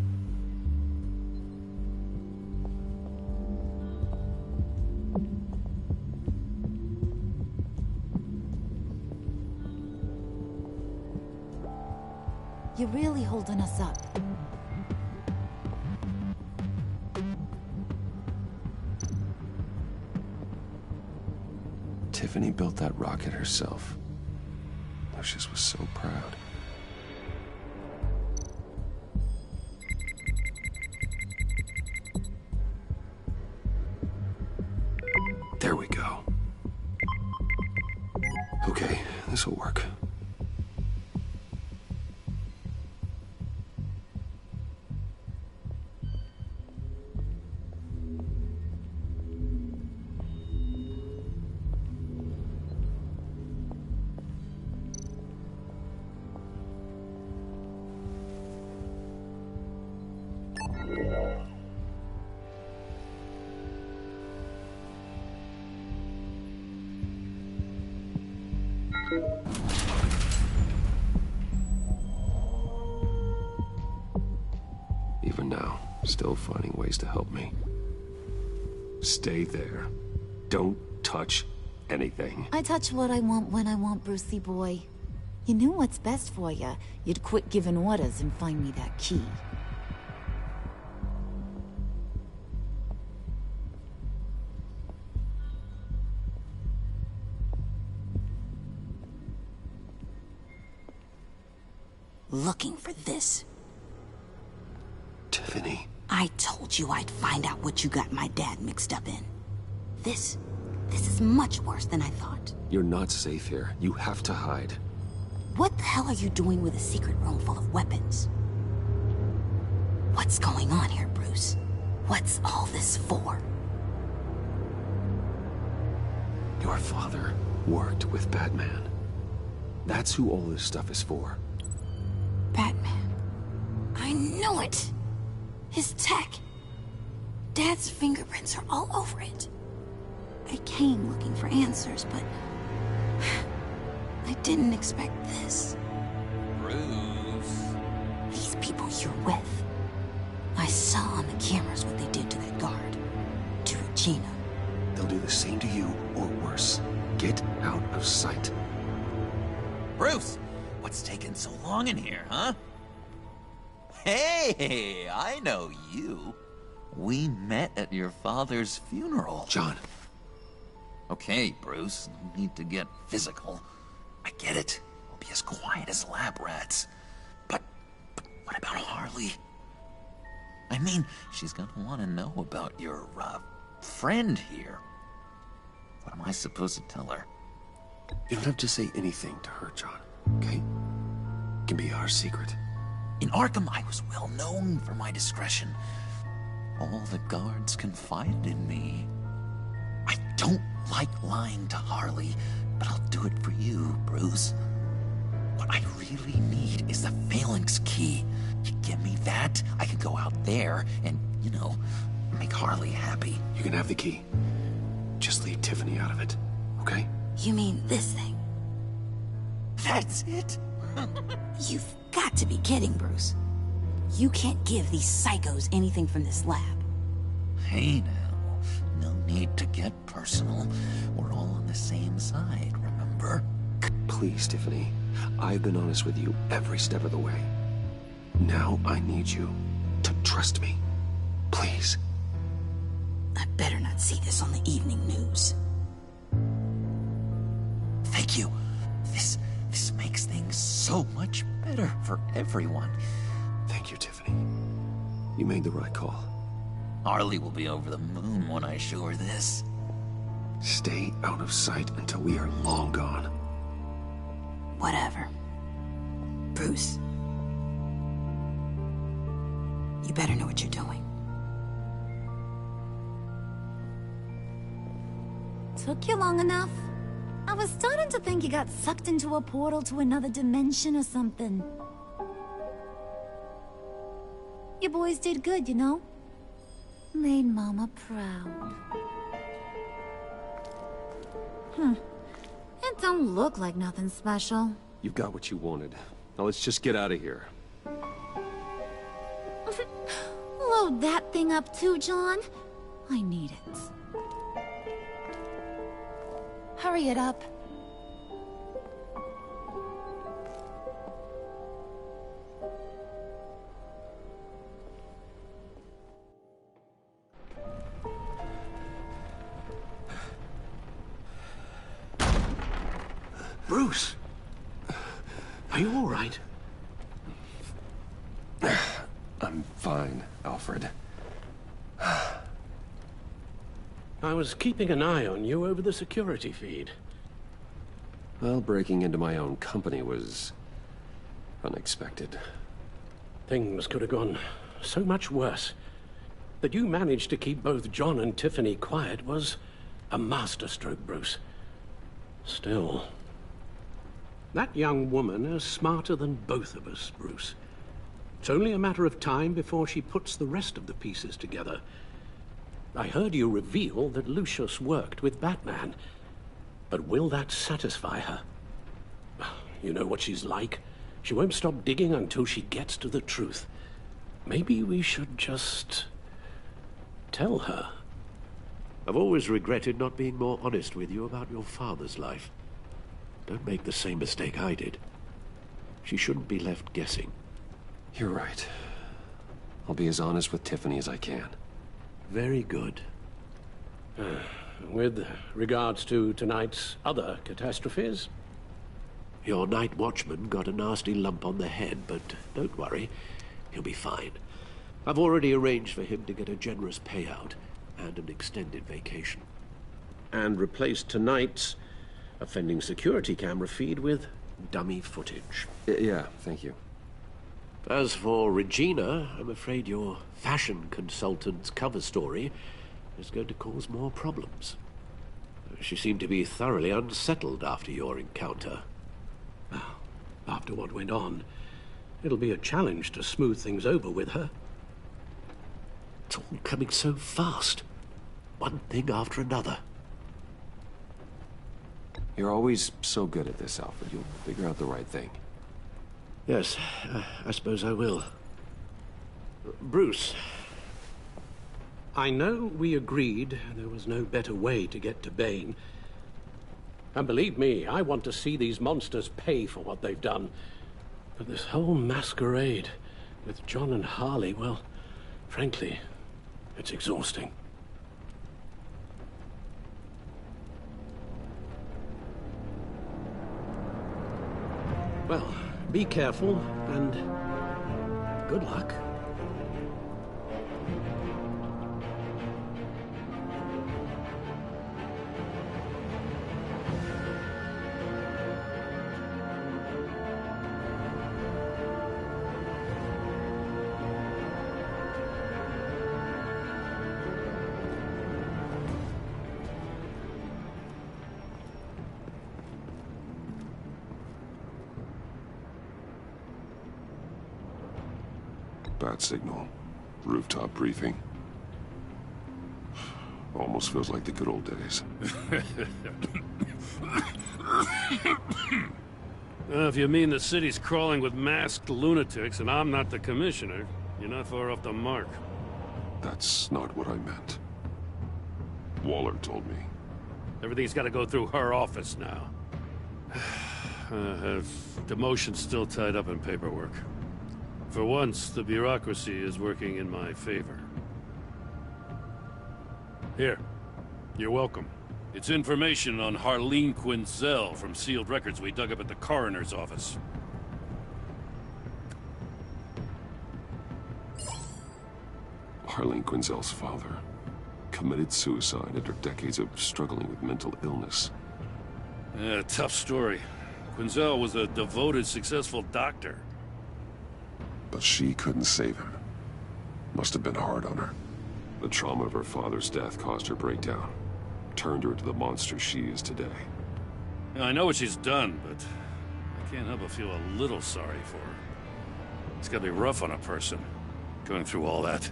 You're really holding us up. Tiffany built that rocket herself. Lucius was so proud. There we go. Okay, this'll work. Even now, still finding ways to help me. Stay there. Don't touch anything. I touch what I want when I want, Brucey boy. You knew what's best for you. You'd quit giving orders and find me that key. Looking for this. Tiffany. I told you I'd find out what you got my dad mixed up in. This is much worse than I thought. You're not safe here. You have to hide. What the hell are you doing with a secret room full of weapons? What's going on here, Bruce? What's all this for? Your father worked with Batman. That's who all this stuff is for. Batman. I knew it! His tech. Dad's fingerprints are all over it. I came looking for answers, but I didn't expect this. Bruce. These people you're with. I saw on the cameras what they did to that guard. To Regina. They'll do the same to you, or worse. Get out of sight. Bruce! What's taking so long in here, huh? Hey, I know you. We met at your father's funeral. John. Okay, Bruce, no need to get physical. I get it. We'll be as quiet as lab rats. But what about Harley? I mean, she's gonna want to know about your, friend here. What am I supposed to tell her? You don't have to say anything to her, John, okay? It can be our secret. In Arkham, I was well known for my discretion. All the guards confided in me. I don't like lying to Harley, but I'll do it for you, Bruce. What I really need is the Phalanx key. You give me that, I can go out there and, you know, make Harley happy. You can have the key. Just leave Tiffany out of it, okay? You mean this thing? That's it? You've got to be kidding, Bruce. You can't give these psychos anything from this lab. Hey now, no need to get personal. We're all on the same side, remember? Please, Tiffany. I've been honest with you every step of the way. Now I need you to trust me. Please. I better not see this on the evening news. Thank you. This makes things so much better for everyone. Thank you, Tiffany. You made the right call. Harley will be over the moon when I show her this. Stay out of sight until we are long gone. Whatever. Bruce. You better know what you're doing. Took you long enough? I was starting to think you got sucked into a portal to another dimension or something. You boys did good, you know? Made Mama proud. It don't look like nothing special. You've got what you wanted. Now let's just get out of here. Load that thing up too, John. I need it. Hurry it up. Bruce! Are you all right? I'm fine, Alfred. I was keeping an eye on you over the security feed. Well, breaking into my own company was unexpected. Things could have gone so much worse. That you managed to keep both John and Tiffany quiet was a masterstroke, Bruce. Still, that young woman is smarter than both of us, Bruce. It's only a matter of time before she puts the rest of the pieces together. I heard you reveal that Lucius worked with Batman. But will that satisfy her? You know what she's like. She won't stop digging until she gets to the truth. Maybe we should just tell her. I've always regretted not being more honest with you about your father's life. Don't make the same mistake I did. She shouldn't be left guessing. You're right. I'll be as honest with Tiffany as I can. Very good. With regards to tonight's other catastrophes? Your night watchman got a nasty lump on the head, but don't worry. He'll be fine. I've already arranged for him to get a generous payout and an extended vacation. And replaced tonight's offending security camera feed with dummy footage. Yeah, thank you. As for Regina, I'm afraid your fashion consultant's cover story is going to cause more problems. She seemed to be thoroughly unsettled after your encounter. Well, after what went on, it'll be a challenge to smooth things over with her. It's all coming so fast. One thing after another. You're always so good at this, Alfred. You'll figure out the right thing. Yes, I suppose I will. Bruce. I know we agreed there was no better way to get to Bane. And believe me, I want to see these monsters pay for what they've done. But this whole masquerade with John and Harley, well, frankly, it's exhausting. Well, be careful, and good luck. Bad signal. Rooftop briefing. Almost feels like the good old days. If you mean the city's crawling with masked lunatics and I'm not the commissioner, you're not far off the mark. That's not what I meant. Waller told me. Everything's got to go through her office now. Demotion's still tied up in paperwork. For once, the bureaucracy is working in my favor. Here. You're welcome. It's information on Harleen Quinzel from sealed records we dug up at the coroner's office. Harleen Quinzel's father committed suicide after decades of struggling with mental illness. Yeah, tough story. Quinzel was a devoted, successful doctor. But she couldn't save him. Must have been hard on her. The trauma of her father's death caused her breakdown. Turned her into the monster she is today. Yeah, I know what she's done, but I can't help but feel a little sorry for her. It's gotta be rough on a person, going through all that.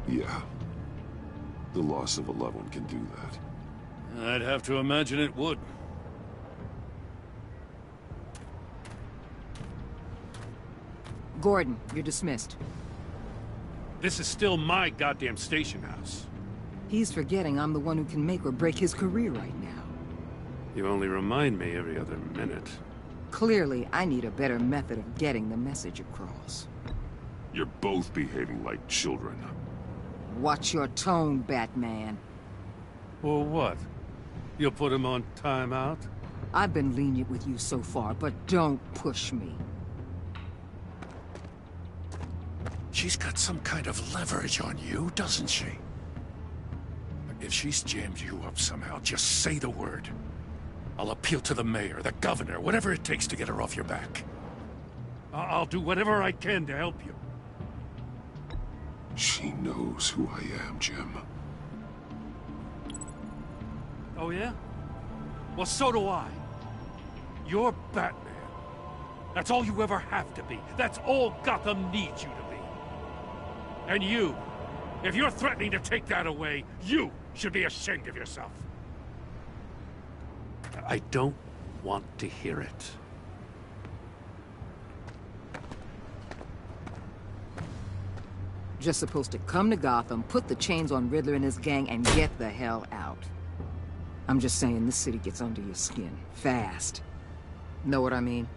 Yeah. The loss of a loved one can do that. I'd have to imagine it would. Gordon, you're dismissed. This is still my goddamn station house. He's forgetting I'm the one who can make or break his career right now. You only remind me every other minute. Clearly, I need a better method of getting the message across. You're both behaving like children. Watch your tone, Batman. Well, what? You'll put him on timeout? I've been lenient with you so far, but don't push me. She's got some kind of leverage on you, doesn't she? If she's jammed you up somehow, just say the word. I'll appeal to the mayor, the governor, whatever it takes to get her off your back. I'll do whatever I can to help you. She knows who I am, Jim. Oh, yeah? Well, so do I. You're Batman. That's all you ever have to be. That's all Gotham needs you to be. And you, if you're threatening to take that away, you should be ashamed of yourself. I don't want to hear it. Just supposed to come to Gotham, put the chains on Riddler and his gang, and get the hell out. I'm just saying, this city gets under your skin. Fast. Know what I mean?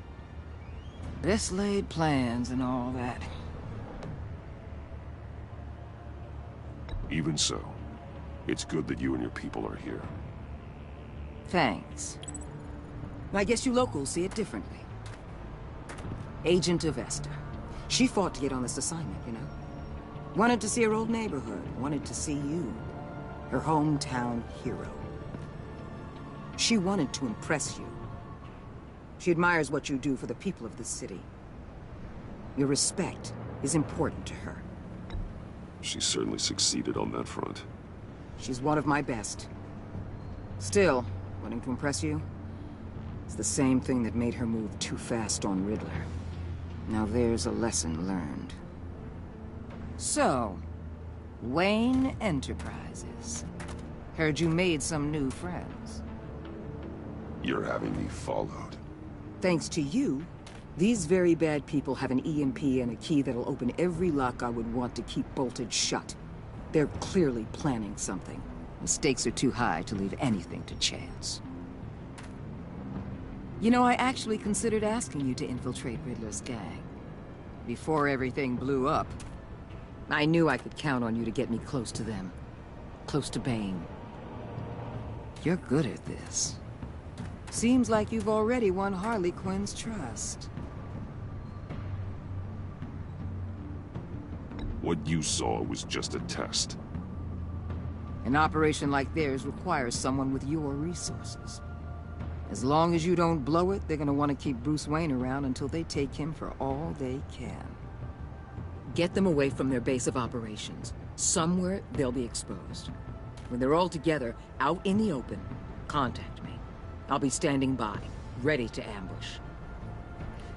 Best laid plans and all that. Even so, it's good that you and your people are here. Thanks. I guess you locals see it differently. Agent Avesta. She fought to get on this assignment, you know? Wanted to see her old neighborhood. Wanted to see you. Her hometown hero. She wanted to impress you. She admires what you do for the people of this city. Your respect is important to her. She certainly succeeded on that front. She's one of my best. Still, wanting to impress you? It's the same thing that made her move too fast on Riddler. Now there's a lesson learned. So, Wayne Enterprises. Heard you made some new friends. You're having me followed. Thanks to you, these very bad people have an EMP and a key that'll open every lock I would want to keep bolted shut. They're clearly planning something. The stakes are too high to leave anything to chance. You know, I actually considered asking you to infiltrate Riddler's gang. Before everything blew up. I knew I could count on you to get me close to them. Close to Bane. You're good at this. Seems like you've already won Harley Quinn's trust. What you saw was just a test. An operation like theirs requires someone with your resources. As long as you don't blow it, they're gonna want to keep Bruce Wayne around until they take him for all they can. Get them away from their base of operations. Somewhere they'll be exposed. When they're all together, out in the open, contact me. I'll be standing by, ready to ambush.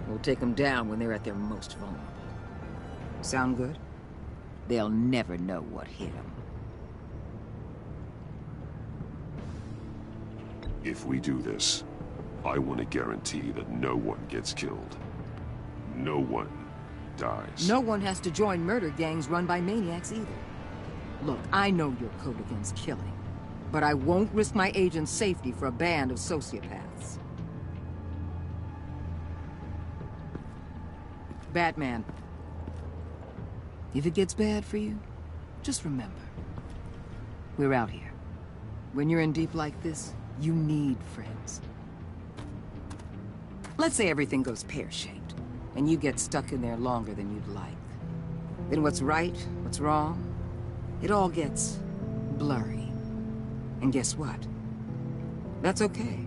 We'll take them down when they're at their most vulnerable. Sound good? They'll never know what hit them. If we do this, I want to guarantee that no one gets killed. No one dies. No one has to join murder gangs run by maniacs either. Look, I know your code against killing, but I won't risk my agent's safety for a band of sociopaths. Batman. If it gets bad for you, just remember, we're out here. When you're in deep like this, you need friends. Let's say everything goes pear-shaped, and you get stuck in there longer than you'd like. Then what's right, what's wrong, it all gets blurry. And guess what? That's okay.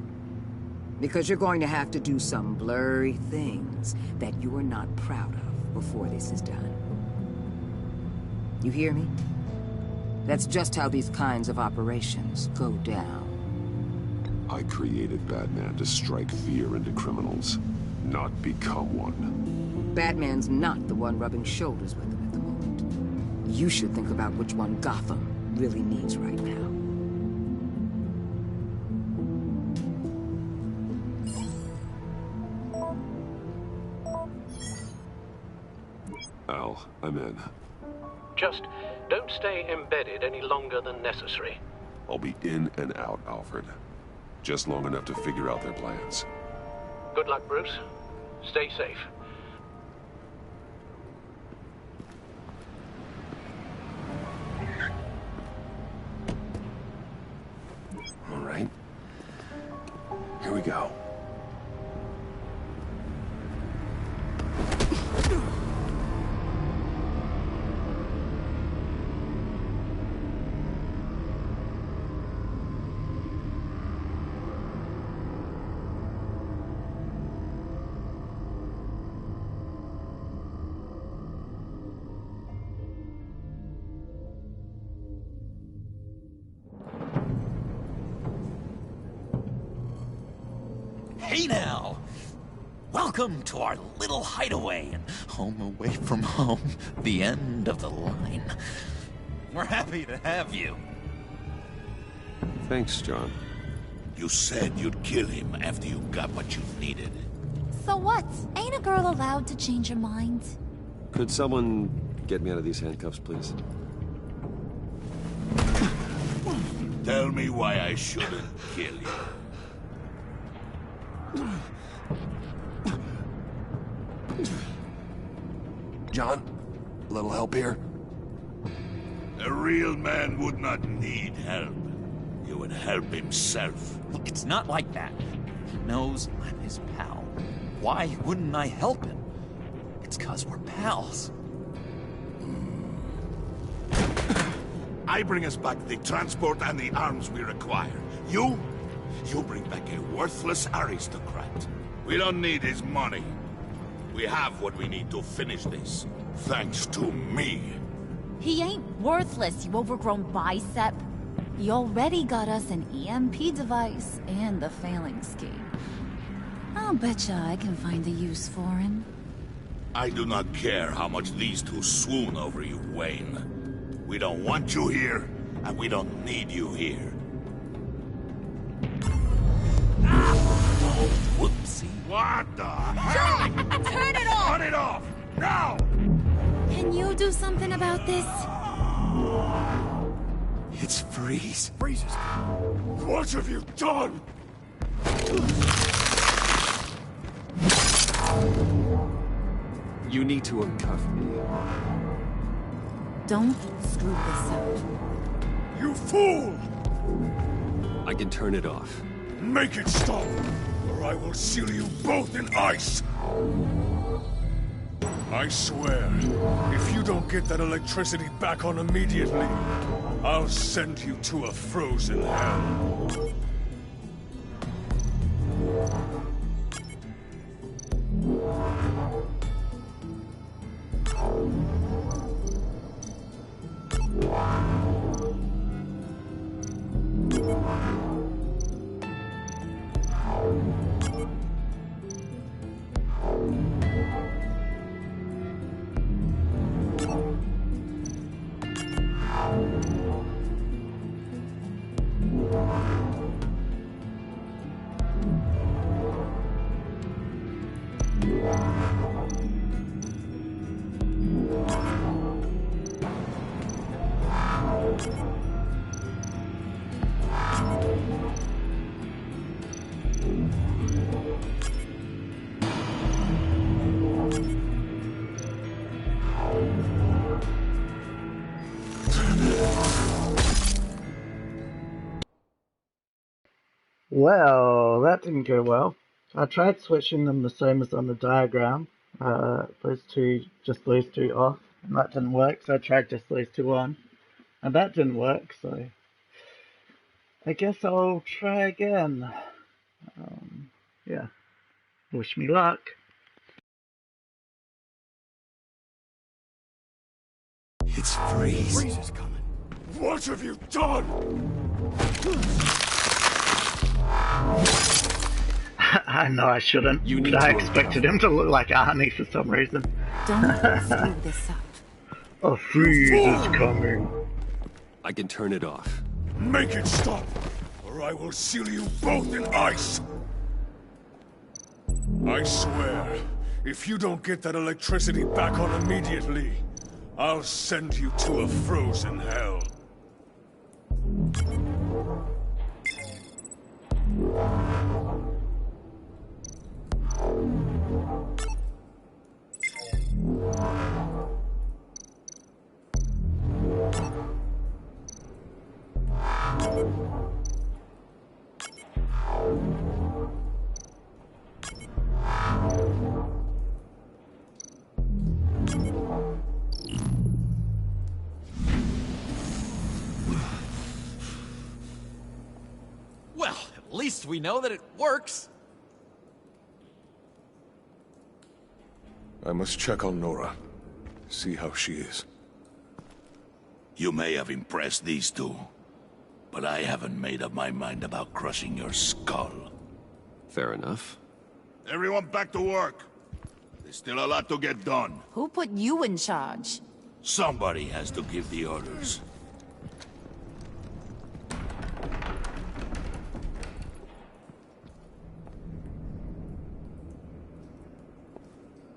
Because you're going to have to do some blurry things that you're not proud of before this is done. You hear me? That's just how these kinds of operations go down. I created Batman to strike fear into criminals, not become one. Batman's not the one rubbing shoulders with them at the moment. You should think about which one Gotham really needs right now. Al, I'm in. Just don't stay embedded any longer than necessary. I'll be in and out, Alfred. Just long enough to figure out their plans. Good luck, Bruce. Stay safe. All right. Here we go. Hey now! Welcome to our little hideaway and home away from home, the end of the line. We're happy to have you. Thanks, John. You said you'd kill him after you got what you needed. So what? Ain't a girl allowed to change her mind? Could someone Get me out of these handcuffs, please. Tell me why I shouldn't kill you. John, a little help here? A real man would not need help. He would help himself. Look, it's not like that. He knows I'm his pal. Why wouldn't I help him? It's 'cause we're pals. I bring us back the transport and the arms we require. You bring back a worthless aristocrat. We don't need his money. We have what we need to finish this. Thanks to me. He ain't worthless, you overgrown bicep. He already got us an EMP device and the failing scheme. I'll betcha I can find a use for him. I do not care how much these two swoon over you, Wayne. We don't want you here, and we don't need you here. Whoopsie. What the John! Turn it off! Turn it off! Now! Can you do something about this? It's Freeze. Freezes. What have you done? You need to uncuff me. Don't screw this up. You fool! I can turn it off. Make it stop, or I will seal you both in ice! I swear, if you don't get that electricity back on immediately, I'll send you to a frozen hell. Well, that didn't go well. I tried switching them the same as on the diagram. Those two off, and that didn't work, so I tried just those two on. And that didn't work, so I guess I'll try again. Yeah. Wish me luck. It's Freeze. Freeze is coming. What have you done? I know I shouldn't, but I expected him to look like Arnie for some reason. Don't screw this up. A freeze is coming. I can turn it off. Make it stop, or I will seal you both in ice! I swear, if you don't get that electricity back on immediately, I'll send you to a frozen hell. Well, at least we know that it works. I must check on Nora. See how she is. You may have impressed these two, but I haven't made up my mind about crushing your skull. Fair enough. Everyone back to work. There's still a lot to get done. Who put you in charge? Somebody has to give the orders.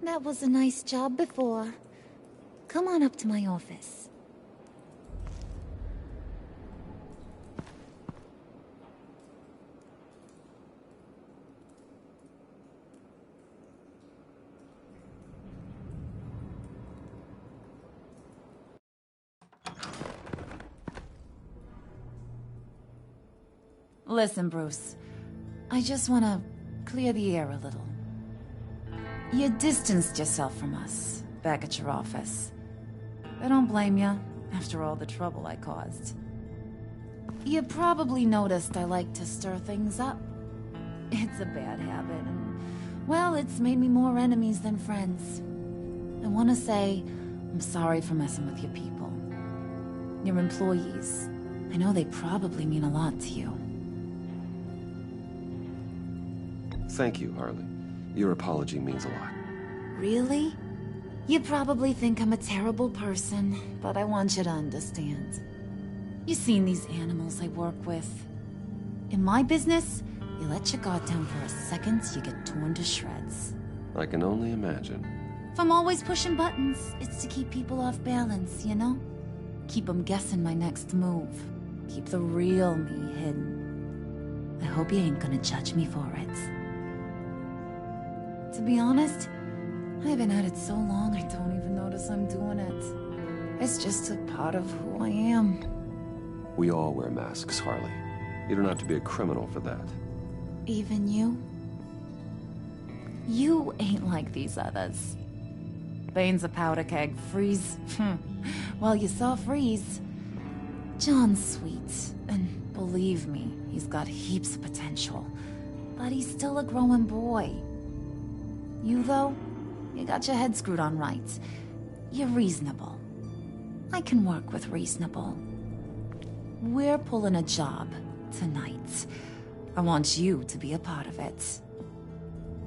That was a nice job before. Come on up to my office. Listen, Bruce. I just want to clear the air a little. You distanced yourself from us, back at your office. I don't blame you, after all the trouble I caused. You probably noticed I like to stir things up. It's a bad habit, and, well, it's made me more enemies than friends. I want to say I'm sorry for messing with your people. Your employees. I know they probably mean a lot to you. Thank you, Harley. Your apology means a lot. Really? You probably think I'm a terrible person, but I want you to understand. You've seen these animals I work with. In my business, you let your guard down for a second, you get torn to shreds. I can only imagine. If I'm always pushing buttons, it's to keep people off balance, you know? Keep them guessing my next move. Keep the real me hidden. I hope you ain't gonna judge me for it. To be honest, I've been at it so long I don't even notice I'm doing it. It's just a part of who I am. We all wear masks, Harley. You don't have to be a criminal for that. Even you? You ain't like these others. Bane's a powder keg. Freeze. Well, you saw Freeze. John's sweet, and believe me, he's got heaps of potential. But he's still a growing boy. You, though, you got your head screwed on right. You're reasonable. I can work with reasonable. We're pulling a job tonight. I want you to be a part of it.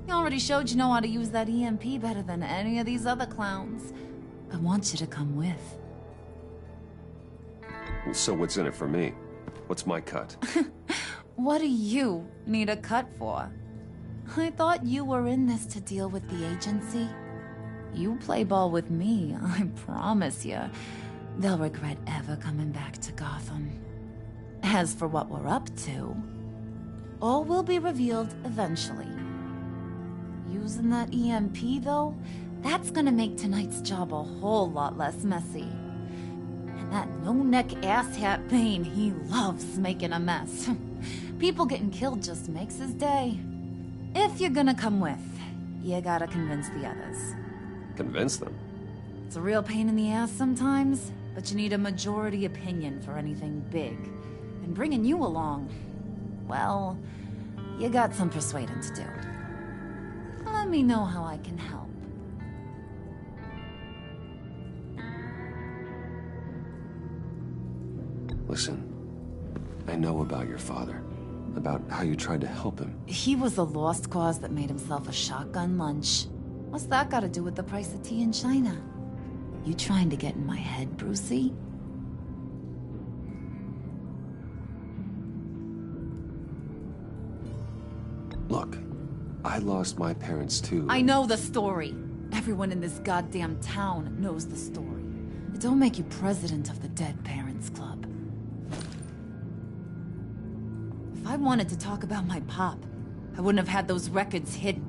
You already showed you know how to use that EMP better than any of these other clowns. I want you to come with. So what's in it for me? What's my cut? What do you need a cut for? I thought you were in this to deal with the agency. You play ball with me, I promise you. They'll regret ever coming back to Gotham. As for what we're up to, all will be revealed eventually. Using that EMP, though, that's gonna make tonight's job a whole lot less messy. And that no-neck asshat Bane, he loves making a mess. People getting killed just makes his day. If you're gonna come with, you gotta convince the others. Convince them? It's a real pain in the ass sometimes, but you need a majority opinion for anything big. And bringing you along, well, you got some persuading to do. Let me know how I can help. Listen, I know about your father. About how you tried to help him. He was a lost cause that made himself a shotgun lunch. What's that got to do with the price of tea in China? You trying to get in my head, Brucey? Look, I lost my parents too. I know the story. Everyone in this goddamn town knows the story. It don't make you president of the Dead Parents Club. If I wanted to talk about my pop, I wouldn't have had those records hidden.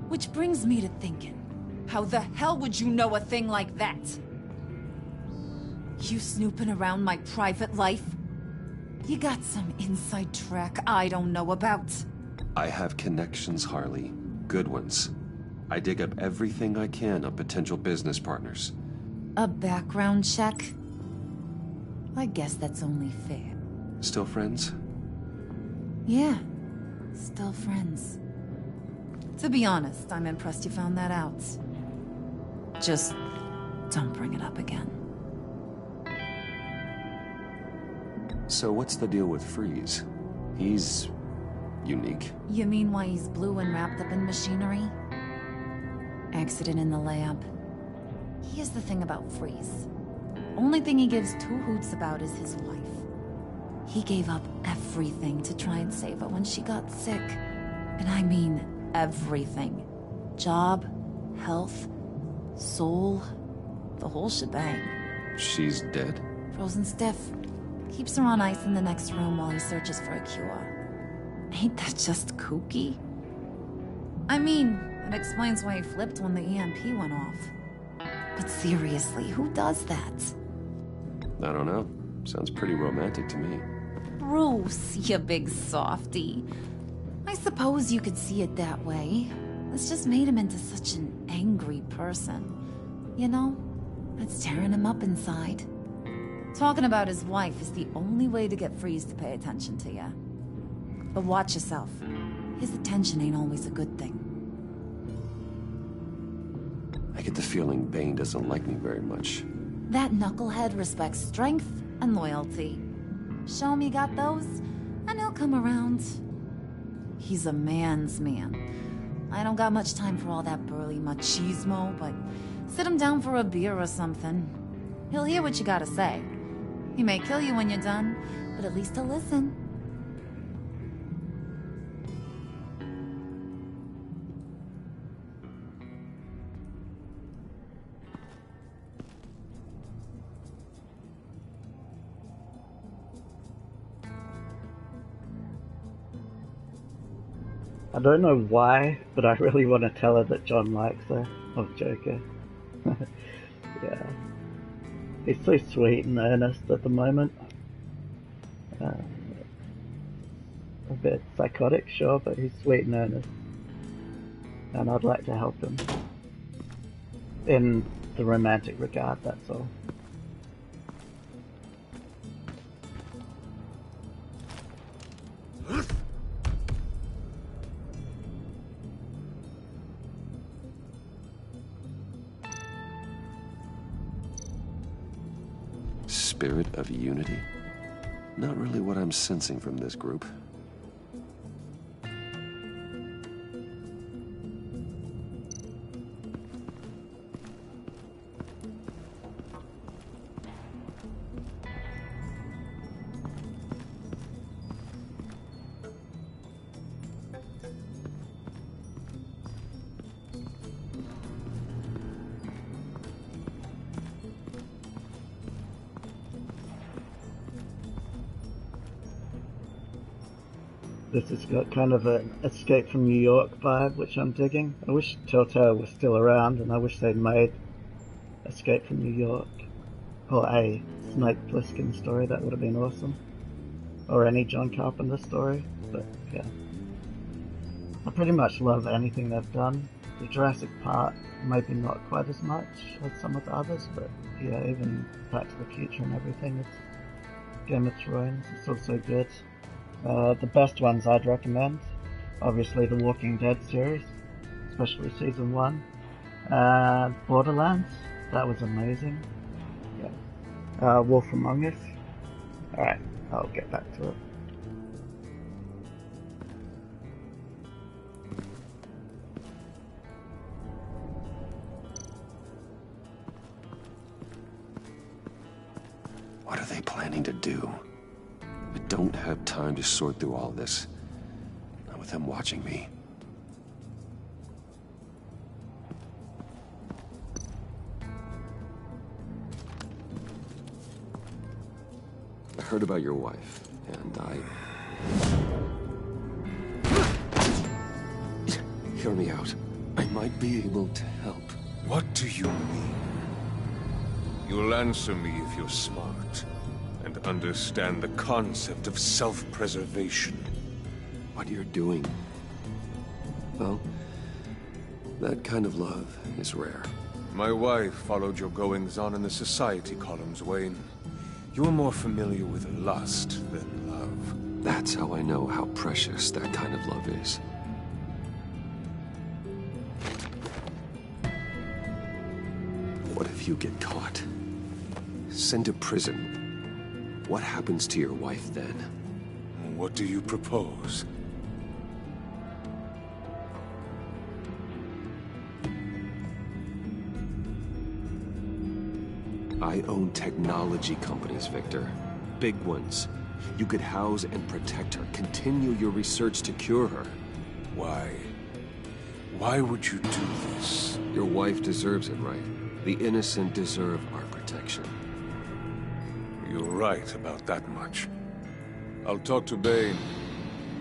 Which brings me to thinking, how the hell would you know a thing like that? You snooping around my private life? You got some inside track I don't know about. I have connections, Harley. Good ones. I dig up everything I can of potential business partners. A background check? I guess that's only fair. Still friends? Yeah, still friends. To be honest, I'm impressed you found that out. Just don't bring it up again. So what's the deal with Freeze? He's unique. You mean why he's blue and wrapped up in machinery? Accident in the lab. Here's the thing about Freeze. Only thing he gives two hoots about is his wife. He gave up everything to try and save her when she got sick. And I mean everything. Job, health, soul, The whole shebang. She's dead? Frozen stiff. Keeps her on ice in the next room while he searches for a cure. Ain't that just kooky? I mean, it explains why he flipped when the EMP went off. But seriously, who does that? I don't know. Sounds pretty romantic to me. Bruce, you big softy. I suppose you could see it that way. It's just made him into such an angry person. You know, it's tearing him up inside. Talking about his wife is the only way to get Freeze to pay attention to you. But watch yourself. His attention ain't always a good thing. I get the feeling Bane doesn't like me very much. That knucklehead respects strength and loyalty. Show him you got those, and he'll come around. He's a man's man. I don't got much time for all that burly machismo, but sit him down for a beer or something. He'll hear what you gotta say. He may kill you when you're done, but at least he'll listen. I don't know why, but I really want to tell her that John likes her. Oh, Joker. Yeah. He's so sweet and earnest at the moment. A bit psychotic, sure, but he's sweet and earnest. And I'd like to help him. In the romantic regard, that's all. Spirit of unity? Not really what I'm sensing from this group. This has got kind of an Escape from New York vibe, which I'm digging. I wish Telltale was still around, and I wish they'd made Escape from New York. Or a Snake Plissken story, that would have been awesome. Or any John Carpenter story, but yeah. I pretty much love anything they've done. The Jurassic Park, maybe not quite as much as some of the others, but yeah, even Back to the Future and everything. It's Game of Thrones, it's also good. The best ones I'd recommend, obviously the Walking Dead series, especially season 1. Borderlands, that was amazing. Yeah. Wolf Among Us. Alright, I'll get back to it. What are they planning to do? I don't have time to sort through all this. Not with them watching me. I heard about your wife, and Hear me out. I might be able to help. What do you mean? You'll answer me if you're smart. And understand the concept of self-preservation. What you're doing. Well, that kind of love is rare. My wife followed your goings-on in the society columns, Wayne. You're more familiar with lust than love. That's how I know how precious that kind of love is. What if you get caught? Sent to prison. What happens to your wife then? What do you propose? I own technology companies, Victor. Big ones. You could house and protect her. Continue your research to cure her. Why? Why would you do this? Your wife deserves it, right? The innocent deserve our protection. You're right about that much. I'll talk to Bane.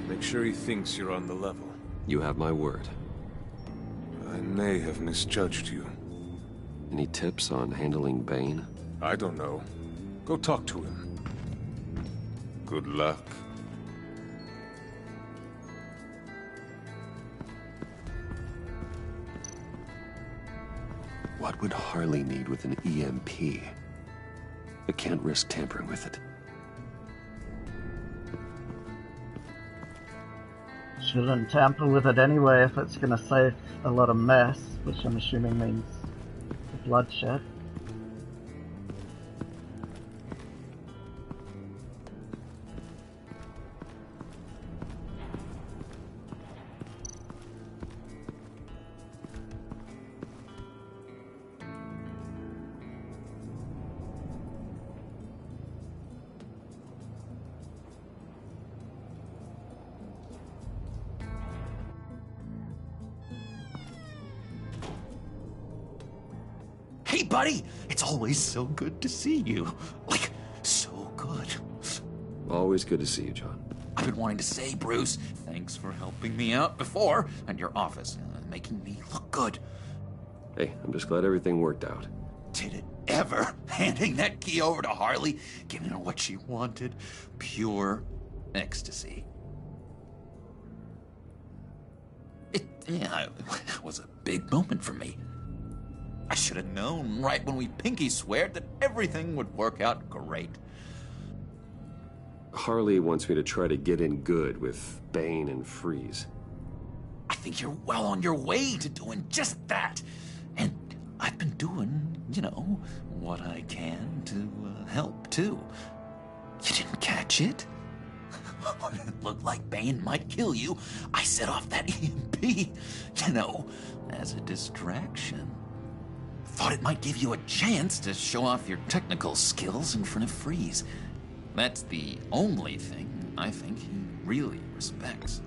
Make sure he thinks you're on the level. You have my word. I may have misjudged you. Any tips on handling Bane? I don't know. Go talk to him. Good luck. What would Harley need with an EMP? I can't risk tampering with it. Shouldn't tamper with it anyway if it's gonna save a lot of mess, which I'm assuming means bloodshed. Hey, buddy! It's always so good to see you. Like, so good. Always good to see you, John. I've been wanting to say, Bruce, thanks for helping me out before, and your office, making me look good. Hey, I'm just glad everything worked out. Did it ever? Handing that key over to Harley, giving her what she wanted. Pure ecstasy. It was a big moment for me. I should have known right when we pinky sweared that everything would work out great. Harley wants me to try to get in good with Bane and Freeze. I think you're well on your way to doing just that. And I've been doing, what I can to help, too. You didn't catch it? When it looked like Bane might kill you, I set off that EMP, as a distraction. Thought it might give you a chance to show off your technical skills in front of Freeze. That's the only thing I think he really respects.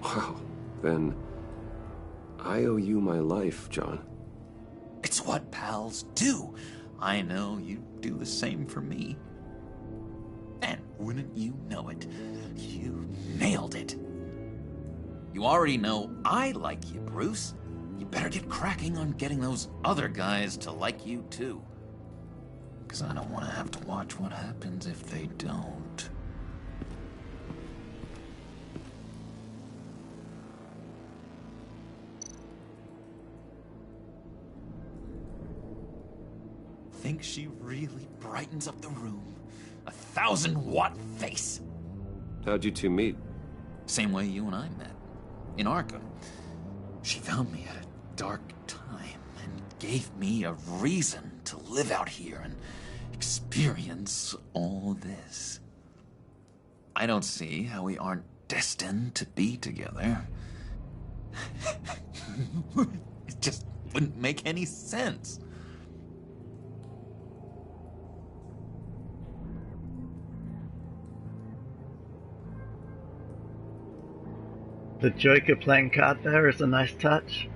Wow, then I owe you my life, John. It's what pals do. I know you do the same for me. And wouldn't you know it, you nailed it. You already know I like you, Bruce. You better get cracking on getting those other guys to like you, too. Because I don't want to have to watch what happens if they don't. Think she really brightens up the room. 1,000-watt face. How'd you two meet? Same way you and I met. In Arkham. She found me at a dark time and gave me a reason to live out here and experience all this. I don't see how we aren't destined to be together. It just wouldn't make any sense. The Joker playing card there is a nice touch.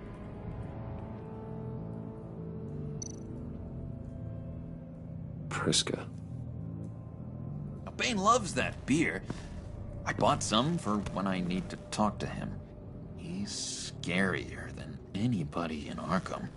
Priska. Bane loves that beer. I bought some for when I need to talk to him. He's scarier than anybody in Arkham.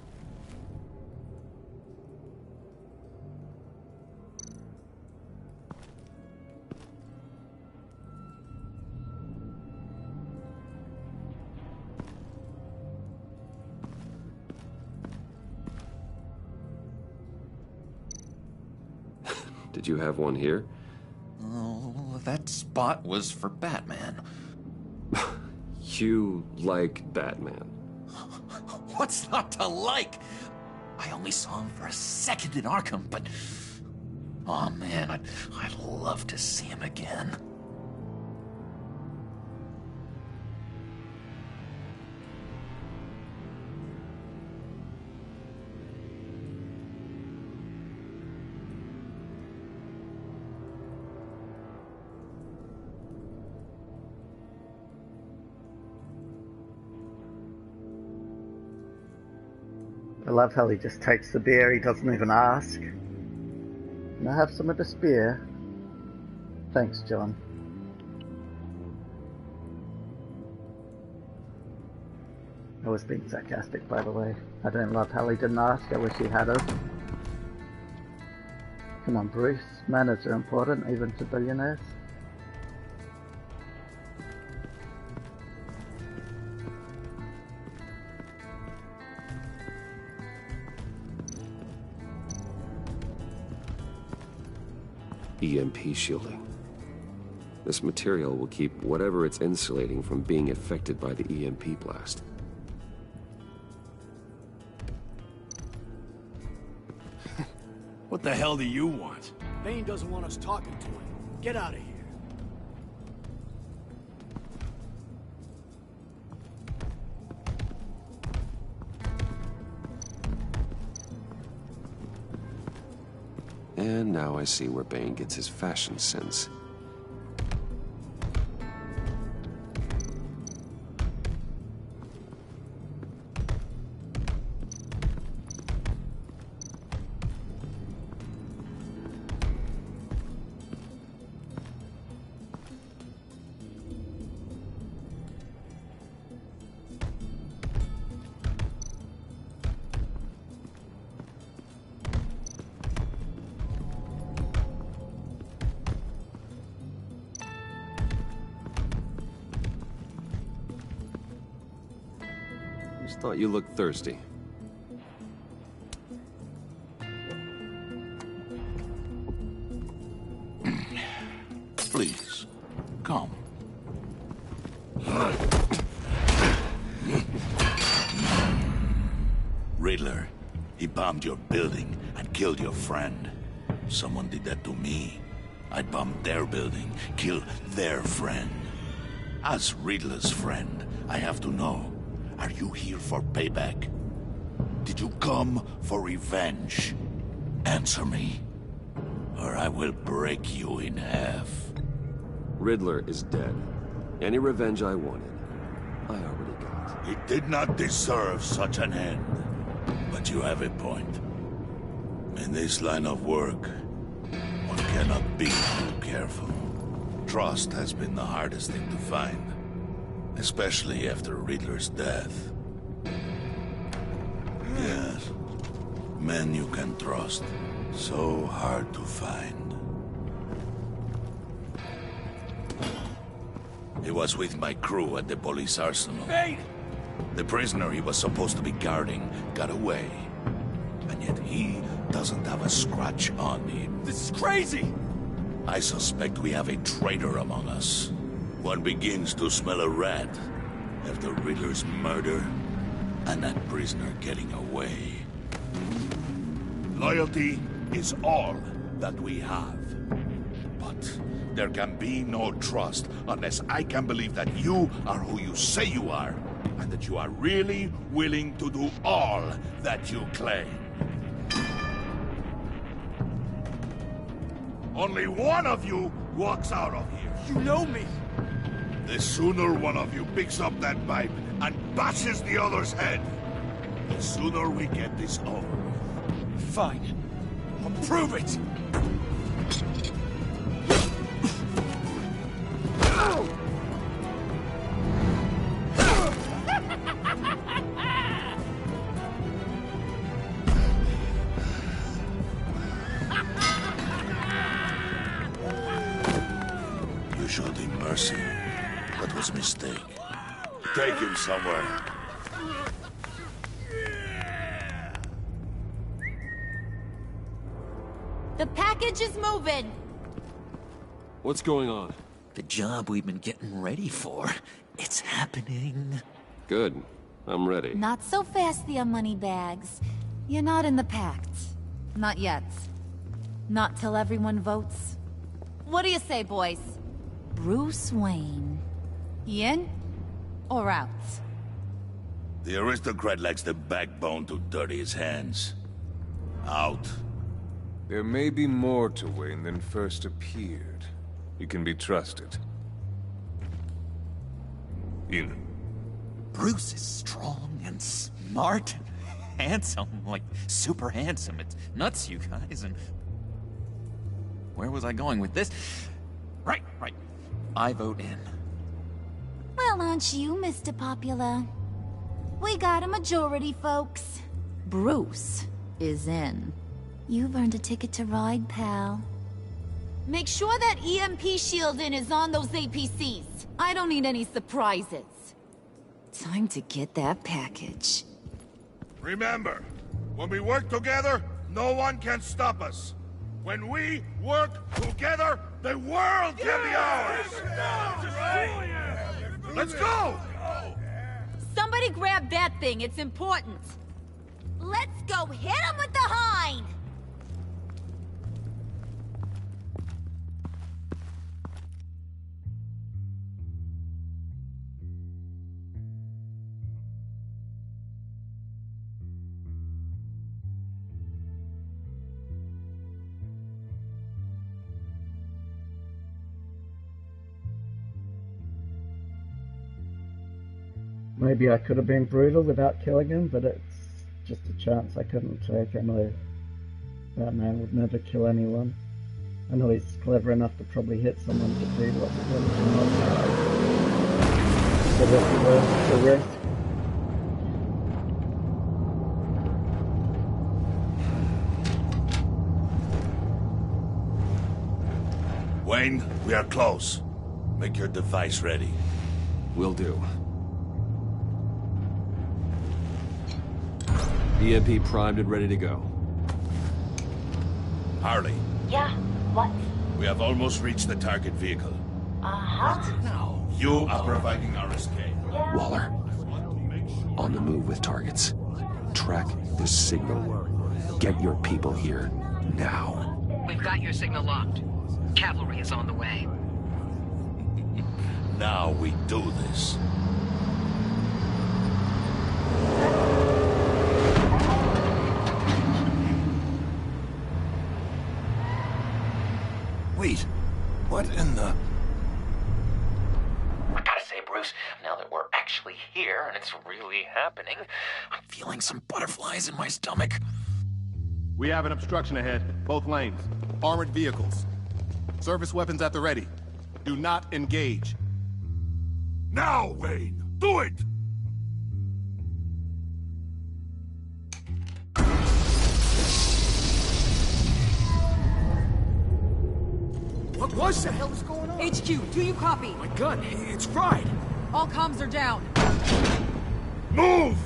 Did you have one here? Oh, that spot was for Batman. You like Batman? What's not to like? I only saw him for a second in Arkham, but... oh man, I'd love to see him again. I love how he just takes the beer, he doesn't even ask. Can I have some of this beer? Thanks, John. I was being sarcastic, by the way. I don't love how he didn't ask, I wish he had us. Come on, Bruce. Manners are important, even to billionaires. EMP shielding. This material will keep whatever it's insulating from being affected by the EMP blast. What the hell do you want? Bane doesn't want us talking to him. Get out of here. And now I see where Bane gets his fashion sense. Just thought you looked thirsty. Please, come. Riddler, he bombed your building and killed your friend. Someone did that to me. I'd bomb their building, kill their friend. As Riddler's friend, I have to know, are you here for payback? Did you come for revenge? Answer me, or I will break you in half. Riddler is dead. Any revenge I wanted, I already got. He did not deserve such an end. But you have a point. In this line of work, one cannot be too careful. Trust has been the hardest thing to find, especially after Riddler's death. Yes, men you can trust, so hard to find. He was with my crew at the police arsenal. Hey! The prisoner he was supposed to be guarding got away. And yet he doesn't have a scratch on him. This is crazy! I suspect we have a traitor among us. One begins to smell a rat after Riddler's murder and that prisoner getting away. Loyalty is all that we have. But there can be no trust unless I can believe that you are who you say you are, and that you are really willing to do all that you claim. Only one of you walks out of here. You know me! The sooner one of you picks up that pipe and bashes the other's head, the sooner we get this over with. Fine. I'll prove it! You showed him mercy. That was a mistake. Take him somewhere. The package is moving! What's going on? The job we've been getting ready for. It's happening. Good. I'm ready. Not so fast, the Moneybags. You're not in the pact. Not yet. Not till everyone votes. What do you say, boys? Bruce Wayne. In or out? The aristocrat lacks the backbone to dirty his hands. Out. There may be more to Wayne than first appeared. He can be trusted. In. Bruce is strong and smart. handsome, like super handsome. It's nuts, you guys, and... Where was I going with this? Right. I vote in. Well, aren't you, Mr. Popular? We got a majority, folks. Bruce is in. You've earned a ticket to ride, pal. Make sure that EMP shielding is on those APCs. I don't need any surprises. Time to get that package. Remember, when we work together, no one can stop us. When we work together, the world can be ours! Let's go! Somebody grab that thing, it's important. Let's go hit him with the hind! Maybe I could have been brutal without killing him, but it's just a chance I couldn't take. I know Batman would never kill anyone. I know he's clever enough to probably hit someone to do what's the risk. Wayne, we are close. Make your device ready. Will do. EMP primed and ready to go. Harley. Yeah, what? We have almost reached the target vehicle. Uh-huh. Now, you are providing our escape. Yeah. Waller, on the move with targets. Track the signal. Get your people here now. We've got your signal locked. Cavalry is on the way. Now we do this. Wait, what in the... I gotta say, Bruce, now that we're actually here and it's really happening, I'm feeling some butterflies in my stomach. We have an obstruction ahead, both lanes. Armored vehicles. Service weapons at the ready. Do not engage. Now, Wayne! Do it! What was that? What the hell is going on? HQ, do you copy? My gun, it's fried. All comms are down. Move!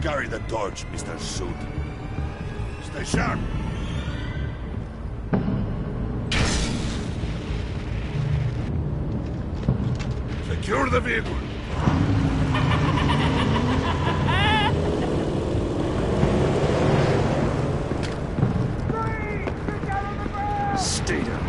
Carry the torch, Mr. Suit. Stay sharp. Secure the vehicle. Stay down.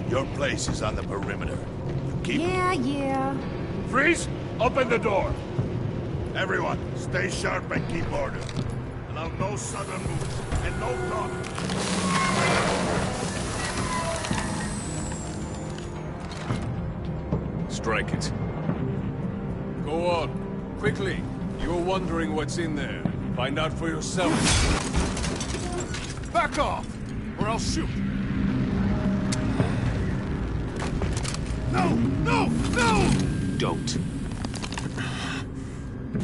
Your place is on the perimeter. Keep... Yeah. Freeze! Open the door! Everyone, stay sharp and keep order. Allow no sudden moves and no talk. Strike it. Go on. Quickly. You're wondering what's in there. Find out for yourself. Back off, or I'll shoot. No! Don't.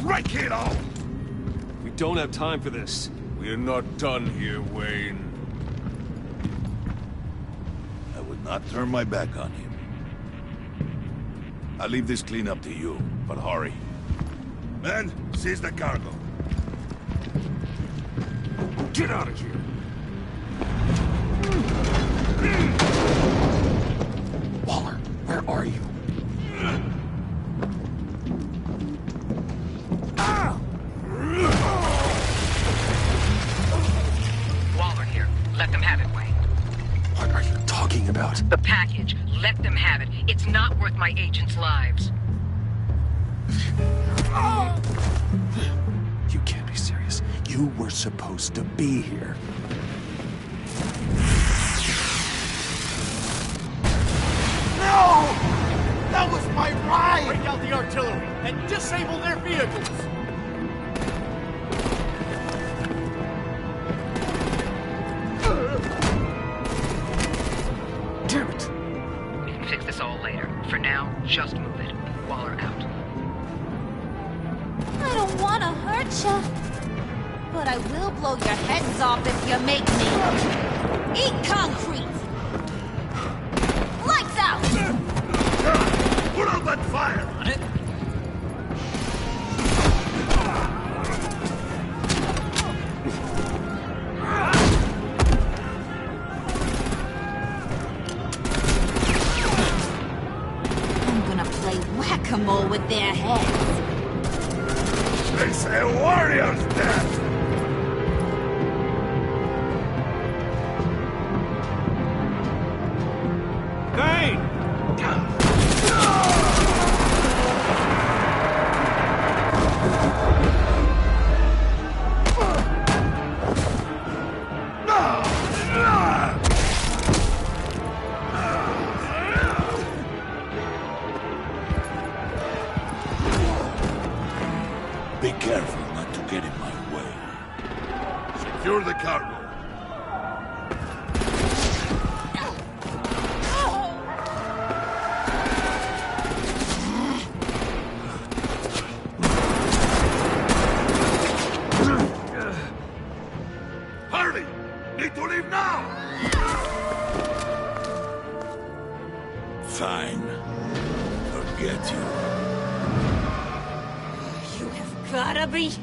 Break it all! We don't have time for this. We're not done here, Wayne. I would not turn my back on him. I'll leave this clean up to you, but hurry. Men, seize the cargo. Get out of here! Waller, where are you? Waller here. Let them have it, Wayne. What are you talking about? The package. Let them have it. It's not worth my agents' lives. You were supposed to be here. No! That was my ride! Break out the artillery and disable their vehicles! Damn it! We can fix this all later. For now, just move it. Waller out. I don't want to hurt you, but I will blow your heads off if you make me. Eat concrete! Lights out! Put out that fire! On it. I'm gonna play whack-a-mole with their heads. They say warrior's death! Be careful not to get in my way. Secure the cargo. Hurry! Need to leave now! Fine. Forget you. Gotta be.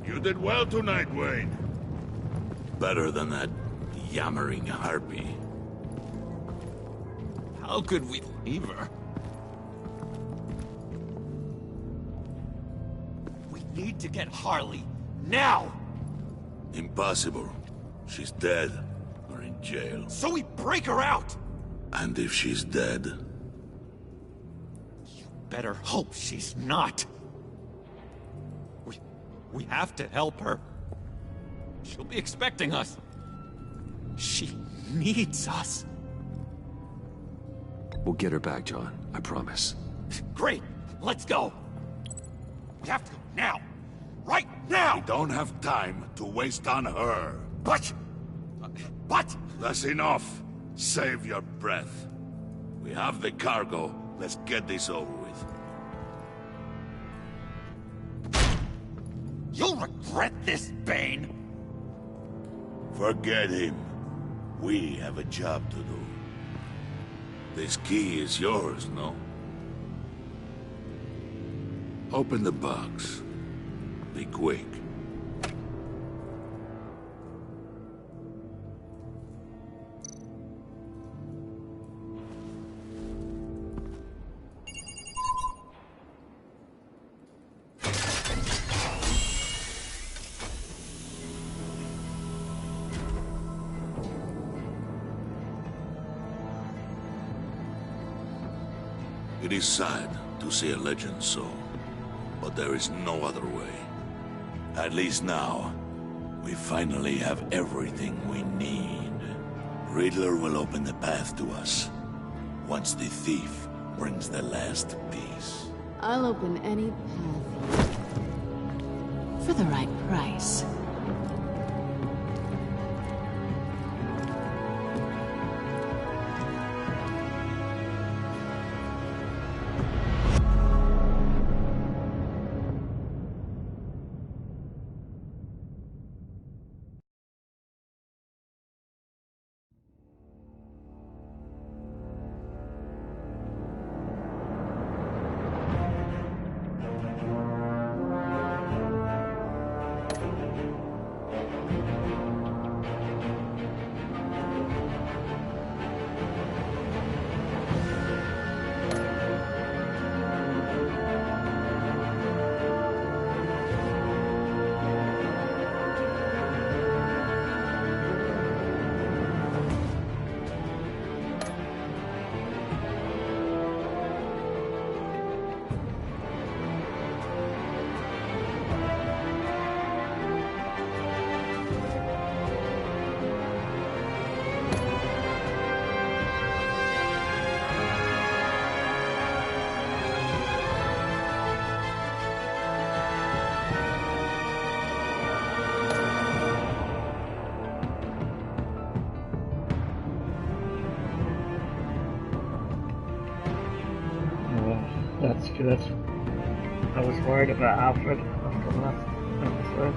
You did well tonight, Wayne. Better than that yammering harpy. How could we leave her? We need to get Harley, now! Impossible. She's dead, or in jail. So we break her out! And if she's dead? You better hope she's not. We have to help her. She'll be expecting us. She needs us. We'll get her back, John. I promise. Great. Let's go. We have to go now. Right now! We don't have time to waste on her. But... That's enough. Save your breath. We have the cargo. Let's get this over with. You'll regret this, Bane! Forget him. We have a job to do. This key is yours, no? Open the box. Be quick. It is sad to see a legend so, but there is no other way. At least now, we finally have everything we need. Riddler will open the path to us, once the thief brings the last piece. I'll open any path for the right price. good. I was worried about Alfred after the last episode.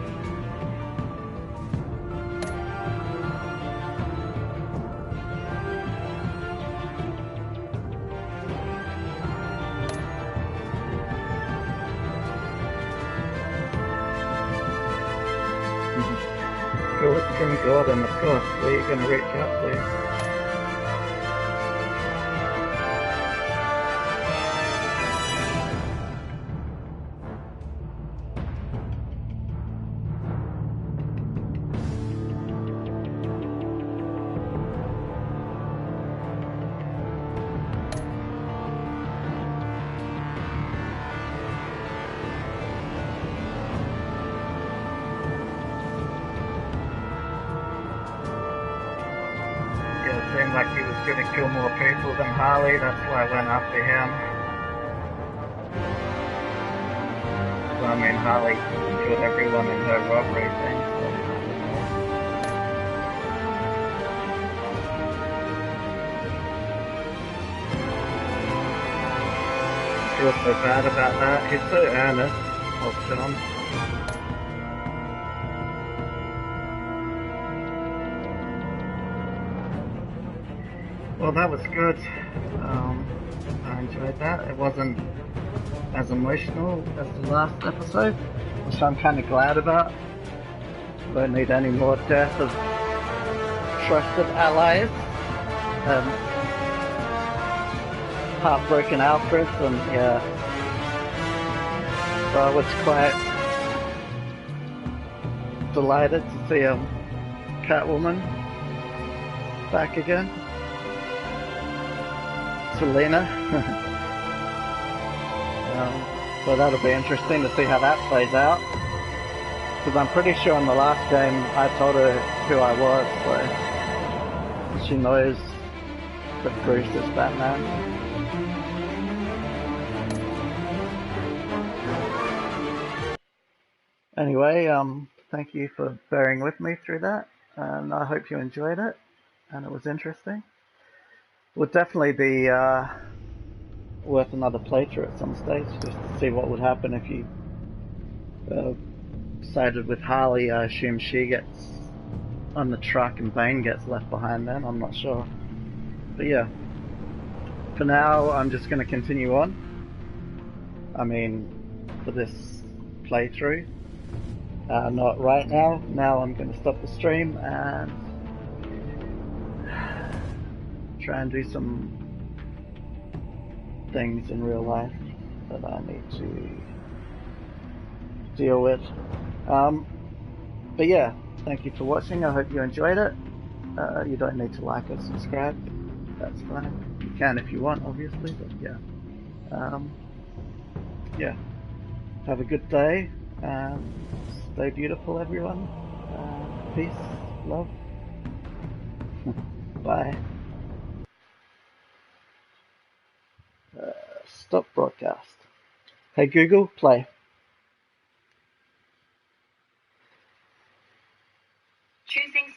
Tim Gordon, of course. Who are you going to reach out to? It seemed like he was going to kill more people than Harley, that's why I went after him. So, I mean, Harley killed everyone in her robbery thing, so I feel so bad about that. He's so earnest, old John. Well, that was good. I enjoyed that. It wasn't as emotional as the last episode, which I'm kind of glad about. Don't need any more death of trusted allies. Heartbroken Alfreds, and yeah. So I was quite delighted to see Catwoman back again. Selena. So that'll be interesting to see how that plays out. Because I'm pretty sure in the last game I told her who I was, so she knows that Bruce is Batman. Anyway, thank you for bearing with me through that, and I hope you enjoyed it, and it was interesting. Would definitely be worth another playthrough at some stage, just to see what would happen if you sided with Harley. I assume she gets on the truck and Bane gets left behind then, I'm not sure. But yeah, for now I'm just going to continue on. I mean, for this playthrough. Not right now. Now I'm going to stop the stream and try and do some things in real life that I need to deal with. But yeah, thank you for watching. I hope you enjoyed it. You don't need to like or subscribe. That's fine. You can if you want, obviously, but yeah. Yeah. Have a good day. Stay beautiful, everyone. Peace, love. Bye. Stop broadcast. Hey Google, play. Choosing